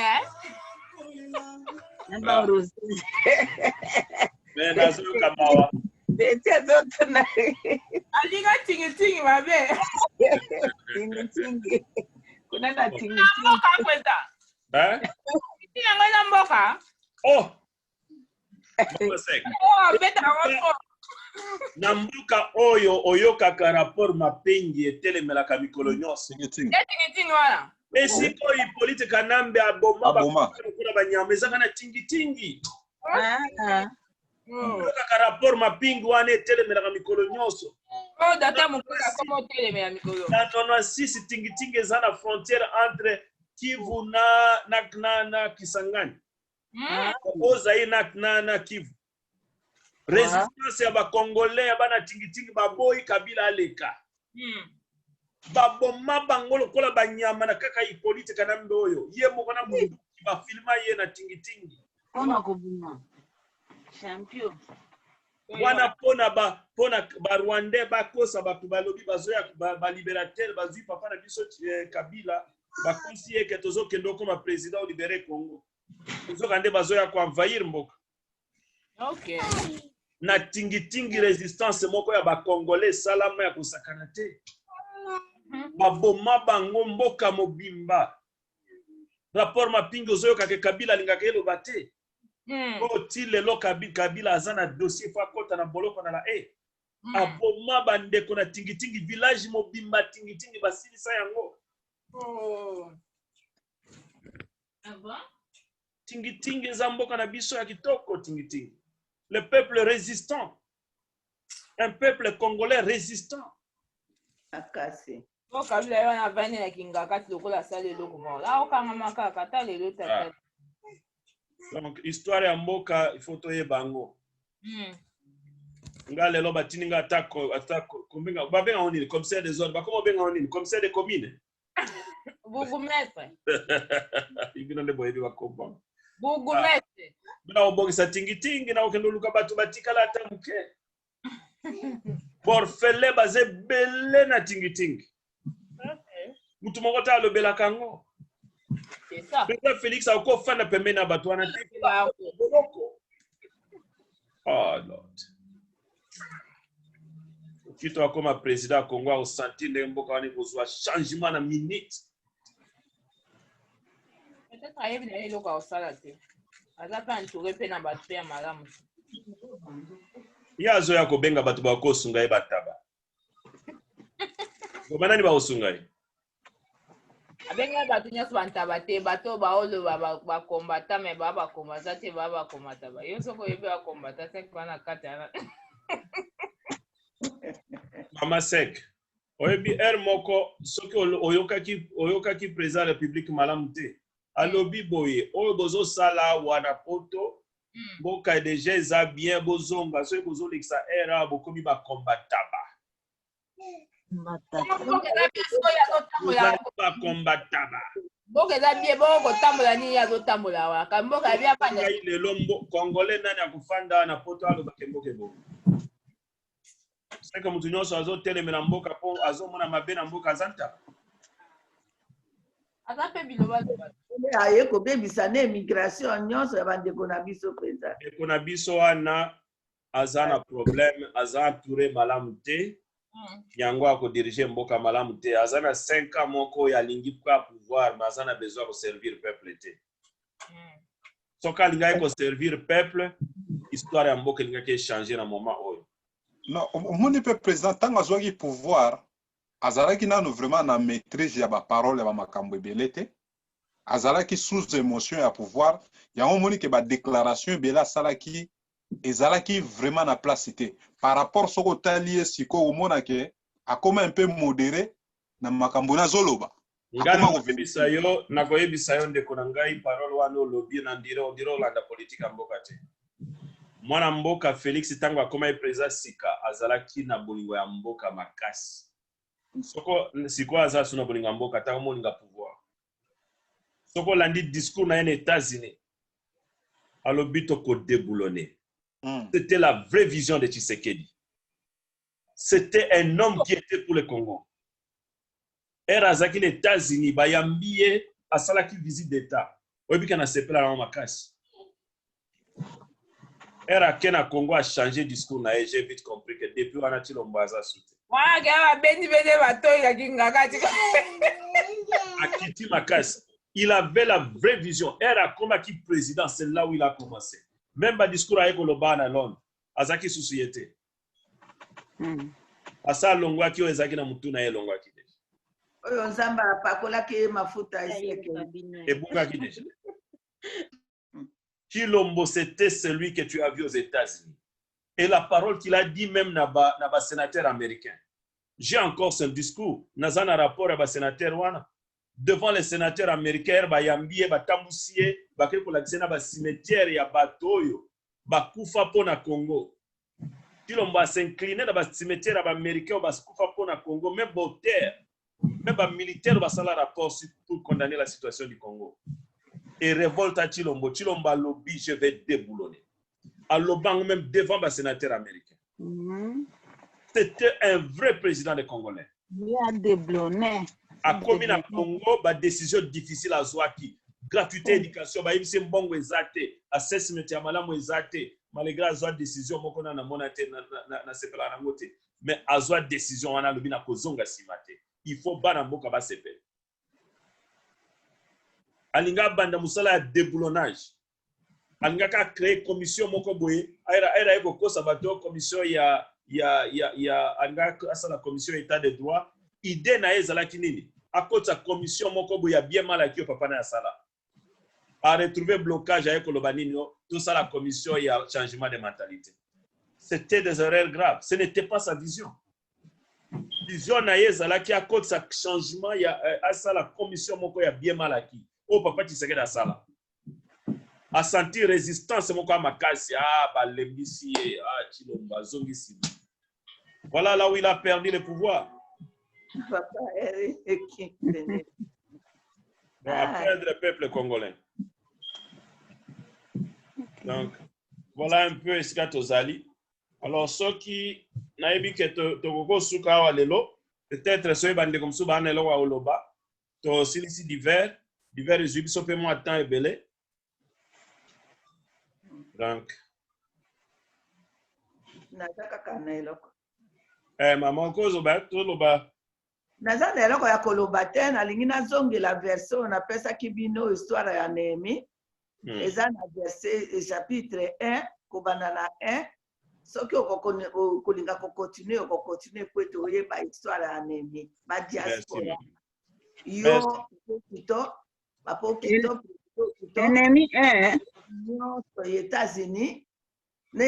Namba Ruzizi. mais nazoyoka mawa Betia zote na alinga tingi mabe tingi. Kuna na tingi. mboka kwenda tingi ngana mboka oh sek beta ngo na mboka oyo oyokaka rapport mapengi etelemelaka mikolo nyonso tingi wana esika oyo Hippolyte Kanambe aboma kuna banyama ezaka na tingitingi oyokaka rapport mapingi wana etelemelaka mikolo nyonso data mokula komo telemela mikolo na 96 tingitingi eza na frontière entre Kivu na Kisangani ozayi na Kivu résistance ya bakongolais ya bana tingitingi baboyi Kabila aleka baboma bango lokola banyama na kaka Hippolyte Kanambe oyo ye moko na mundu bafilma ye na tingitingi Ona kubuma champion wana pona ba Rwandais bakosa batu balobi bazoya ba libérateur bazui papa na biso Kabila bakosi eke tozokende koma président libéré Congo tozokande bazoya ko envahir mboka okay na tingitingi résistance moko ya bakongolais salama ya kosakana te baboma bango mboka mobimba rapport mapingi ozoyoka ke Kabila alingaka eloba te oti lelo Kabila aza na dossier fo akota na boloko na la aboma bandeko na tingitingi village mobimba tingitingi basilisa yango tingitingi eza mboka na biso ya kitoko tingitingi le peuple résistant un peuple congolais résistant akasi Kabila yo na vane na kinga kati lokola sale loko mo la okanga makaka ta lelo tata donc histoire ya mboka il faut toyeba bango nga lelo batini nga atako kombinga babenga onini commissaire des ordres bakoma benga onini commissaire de commune bourgmestre ibino nde boyebi bakomba bourgmestre na obongisa tingitingi na okendo luka batu batikala ata muke borfele baze bele na tingitingi mutu moko ta alobela kango c'est ça président Félix akofanda pembeni na batu wana te oh lord kito akoma président Congo au senti mboka wani kozwa changement na minute peut-être ayebi na eloko osala te aza pe entouré pe na bato pe ya malamu. Ye azoya kobenga bato bakosunga ye bataba. Banani bakosunga ye? Abenga bato nyonso bantaba te, bato baoloba bakombata me bakombata te bakombata ba. Yo soko yebe bakombata te kana kata. Mama Sek. Oyebi moko soki oyokaki président de la République malamu te. Alobi boye oyo bozo sala wana poto boka déjà eza bien bozonga soki bozolekisa era bokomi bakombataba. Bakombataba. Boka eza bien boko tambola nini azotambola wa kamboka bia panda. Lelo Congolais nani akufanda na poto aloba kemboke bo. C'est que mutu nyonso azotelemela mboka po azomona mabe na mboka azanta. Azape biloba loba. Aye kobebisa na immigration nyonso ya bandeko na biso penza. Ndeko na biso wana aza na problème, aza entouré malamu te. Yango akodirige mboka malamu te. Aza na 5 ans moko ya lingi kwa pouvoir, mais aza na besoin de servir peuple te. Soka alingai ko servir peuple, histoire ya mboka lingaki changer na moment oyo. Non, omoni pe président tanga zwaki pouvoir azalaki nanu vraiment na maîtrise ya ba parole ya ba makambo ebele te. Azalaki sous émotion ya pouvoir, yango omoni ke ba déclaration ebele asalaki ezalaki vraiment na place te. Par rapport soko tali siko omona ke akoma un peu modéré na makambo na zoloba. Nakoyebisa yo ndeko na ngai parole wana olobi na ndiro landa politique ya mboka te. Mwana mboka Félix tango akoma président sika azalaki na bolingo ya mboka makasi. Soko siko aza suna bolingo ya mboka tango molinga pouvoir. Soko landi discours na les États-Unis. Alobi to ko déboulonner. C'était la vraie vision de Tshisekedi. C'était un homme qui était pour le Congo. Era zaki les États-Unis bayambiye asalaki visite d'état. Oyebi kana sepela na makasi. Era Kena Congo a changé de discours, j'ai vite compris que depuis on a tiré l'ombaza soute. Akiti Makas, il avait la vraie vision. Era comme qui président, c'est là où il a commencé. Même le discours avec Olobana à Londres, Azaki Société. Asa longwa ki ezaki na mutu na ye longwa ki deja. Oyo nzamba pakola ke mafuta iseke. Ebuka ki deja. Chilombo, c'était celui que tu as vu aux États-Unis. Et la parole qu'il a dit même na ba sénateur américain. J'ai encore son discours. Nazana rapport à ba sénateur wana. Devant les sénateurs américains, ba yambiye, ba tambousiye, ba keko la kisena ba cimetière ya batoyo, ba kufa po na Congo. Chilombo s'incliner dans ba cimetière ba américain, ba kufa po na Congo, même boter, même ba militaire ba sala rapport pour condamner la situation du Congo. Et révolte à Chilombo. Chilombo a lobby, je vais déboulonner. À l'obang même devant le sénateur américain. C'était un vrai président des Congolais. Il a déboulonné. A commis na Congo, ba décision difficile à Zouaki. Gratuité éducation, ba yimse mbongo ezate, assessment ya malamu ezate, malgré azwa décision moko na monate na sepela na ngote. Mais azwa décision wana lobi na kozonga simate. Il faut bana mboka ba sepela. Alinga banda musala ya déboulonnage. Alinga ka créer commission moko boye. Aira eko kosa bato commission ya alinga asala commission état de droit. Idée na ezala kinini. Akota commission moko boye ya bien mal ki papa na ya sala. A retrouver blocage avec Kolobanino, tout ça la commission ya changement de mentalité. C'était des erreurs graves. Ce n'était pas sa vision. Vision na ezala ki akota sa changement ya asala commission moko ya bien mal ki. Oh papa Tshisekedi asala. A senti résistance moko makasi balembisi Chilombo zongisi. Voilà là où il a perdu le pouvoir. Papa À perdre le peuple congolais. Donc voilà un peu ce qu'a Tozali. Alors ceux qui n'aiment que Togo Suka wa lelo, peut-être ceux bande comme ça banelo wa oloba. To silisi d'hiver les biso pe mo temps ebele. Donc nataka kana eloko. Maman kozo ba to loba. Naza na eloko ya koloba te nalingi nazongela version napesa kibino histoire ya Nehemi. eza na verset chapitre 1 kobanda na 1 soki okolinga kokontinue po ete oyeba histoire ya Néhémie badiaspora yo kito bapokito Ennemi 1 nyonso ya États-Unis na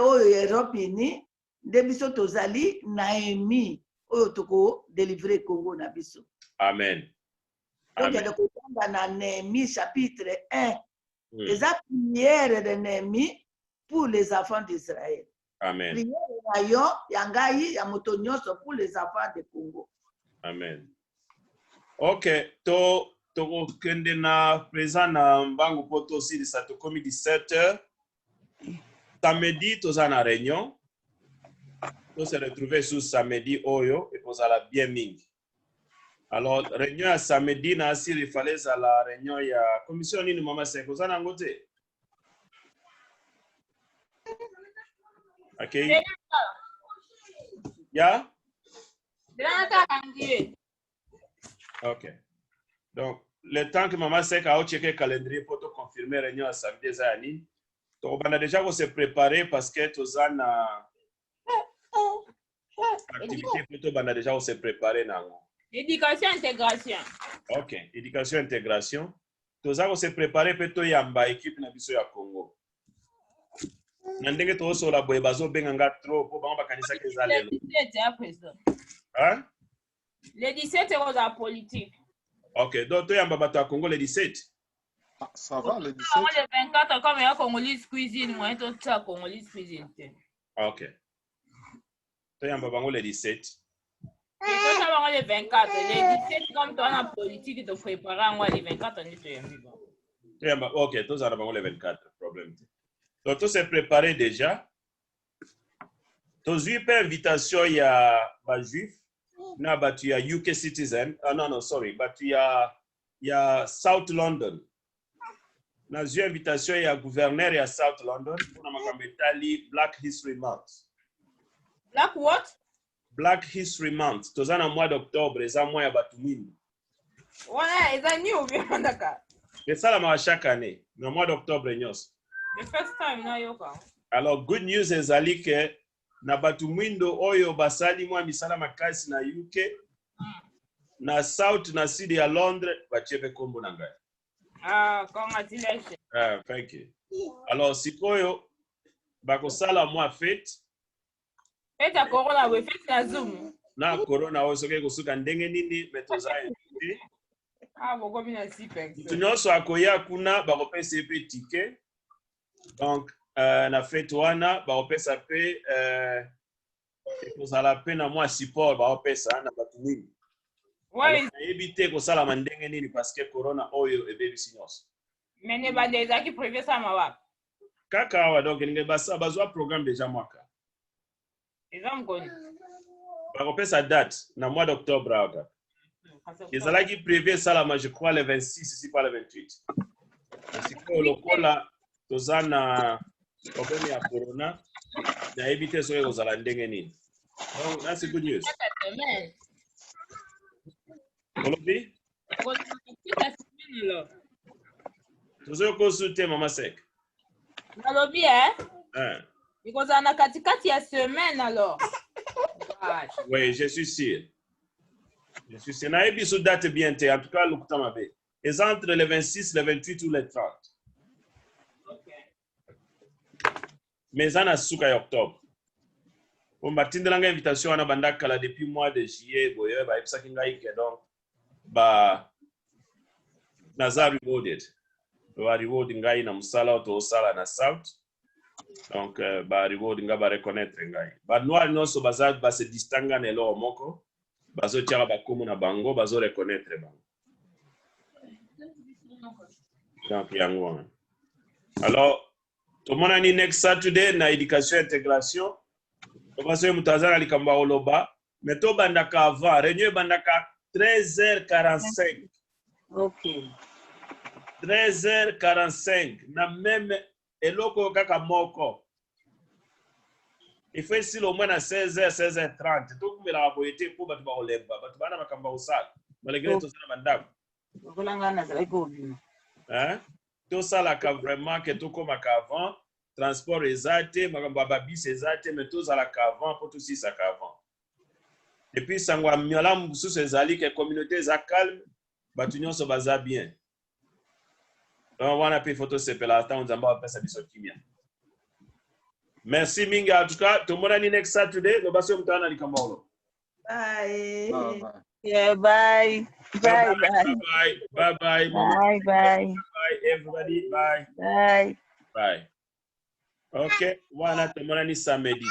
oyo ya Europe uni nde biso tozali Néhémie oyo tokodélivre Congo na biso. Amen. tokende kotanga na Néhémie chapitre 1 eza prière de Néhémie pour les enfants d'Israël. Amen. Prière na yo ya ngai ya moto nyonso pour les enfants de Congo. Amen. Ok, tokende na présent na mbangu po tosilisa tokomi 17h. Samedi toza na réunion. To se retrouver sur samedi oyo et kozala bien mingi. Alors réunion ya samedi na asiri fallait za la réunion ya commission nini mama se kozana ngote. OK. Ya? OK. Donc le temps que maman sait a checker calendrier pour te confirmer réunion à samedi za nini. Donc on a déjà se préparer parce que tozana activité plutôt on a déjà se préparer nango. Éducation intégration. OK, éducation intégration. Tozako se préparer plutôt yamba équipe na biso ya Congo. Na ndenge to so la boye bazo benga nga trop po ba kanisa ke za lelo. Le 17 après ça. Hein? Le 17 c'est la politique. OK, donc to yamba bato ya Congo le 17. Ah, ça va, le 17. Le 24 comme il y a Congolese cuisine, moi tout ça Congolese cuisine. OK. To yamba bango le 17. Et ça va le 24, le 17 comme toi en politique te préparer moi le 24 on est bien. To yamba OK, to za na bango le 24, problème. Donc to se préparer déjà. To zui pe invitation ya ba juif na batu ya UK citizen. Ah non sorry, batu ya South London. Na zui invitation ya gouverneur ya South London pour na makambo etali Black History Month. Black what? Black History Month. Toza na mois d'octobre, eza mois ya batu mingi. Ouais, eza new bien ndaka. Et ça la chaque année, na mois d'octobre nyos. The first time na yoka. Alors good news ezali ke na batu mwindo oyo basali mwa misala makasi na UK na South na City ya Londres bachebe kombo na ngai. Ah, congratulations. Ah, thank you. Alors sikoyo bakosala mwa fête. Fête ya corona we fête na Zoom. Na corona oyo soke kosuka ndenge nini metoza invité. Ah, boko bina sipex. Tunyoso akoya kuna bakopesa pe ticket. Donc na fête wana bakopesa pe ekozala pe na mwa support bakopesa na batu mingi. Ouais, Éviter kosala mandenge nini parce que corona oyo ebebisi nyonso. mais ne ba déjà qui prévu ça ma wa. Kaka awa donc ninge basa bazwa programme déjà mwaka. Eza mkoni. Bakopesa date na mois d'octobre aka. Ezalaki prévu salama je crois le 26 ici pas le 28. Siko lokola tozana problème ya corona na éviter soki kozala ndenge nini. Donc that's good news. Olobi? Tozo konsulte mama sek. Nalobi hein? Hein. Ikozala na katikati ya semaine alors. Oui, je suis sûr. Je suis sûr. Na ebi so date bien te en tout cas lokuta mabe. Et entre le 26, le 28 ou le 30. Mais en a suka ya octobre. On va tindre une invitation à Bandakala depuis mois de juillet, boye ba ipsa kinga ike donc ba naza rewarded. Ba reward ngai na musala to sala na South. Donc ba reward nga ba reconnaître ngai. Ba noir nyonso bazad ba se distinga na lo moko. Bazo tiara ba komo na bango bazo reconnaître bango. Donc yango. Alors tout le monde a dit next Saturday na éducation intégration. On va se mutazana likamba oloba. Mais to bandaka avant, réunion bandaka 13h45. Ok. 13h45. Na même eloko kaka moko. Il faut ici au moins à 16h, 16h30. Tout comme la boyete pour batu ba olemba. Batu bana makamba osala. Malgré tout ça bandaka. Okolanga na zala ko bima. Hein? tosalaka vraiment ke tokomaka avant transport eza te makambo ya babisi eza te me tozalaka avant mpo tosisaka avant epuis sango ya malamu mosusu ezali ke communauté eza calme bato nyonso baza bien donc wana mpe ifo tosepela ntango nzambe apesa biso kimia merci mingi en tout cas tomonani next Saturday loba so moto wana likambo olo Bye. Yeah, bye. Bye, bye. Bye bye. Bye, bye. Bye everybody. Bye. Bye. Bye. Okay, wana tomonani samedi.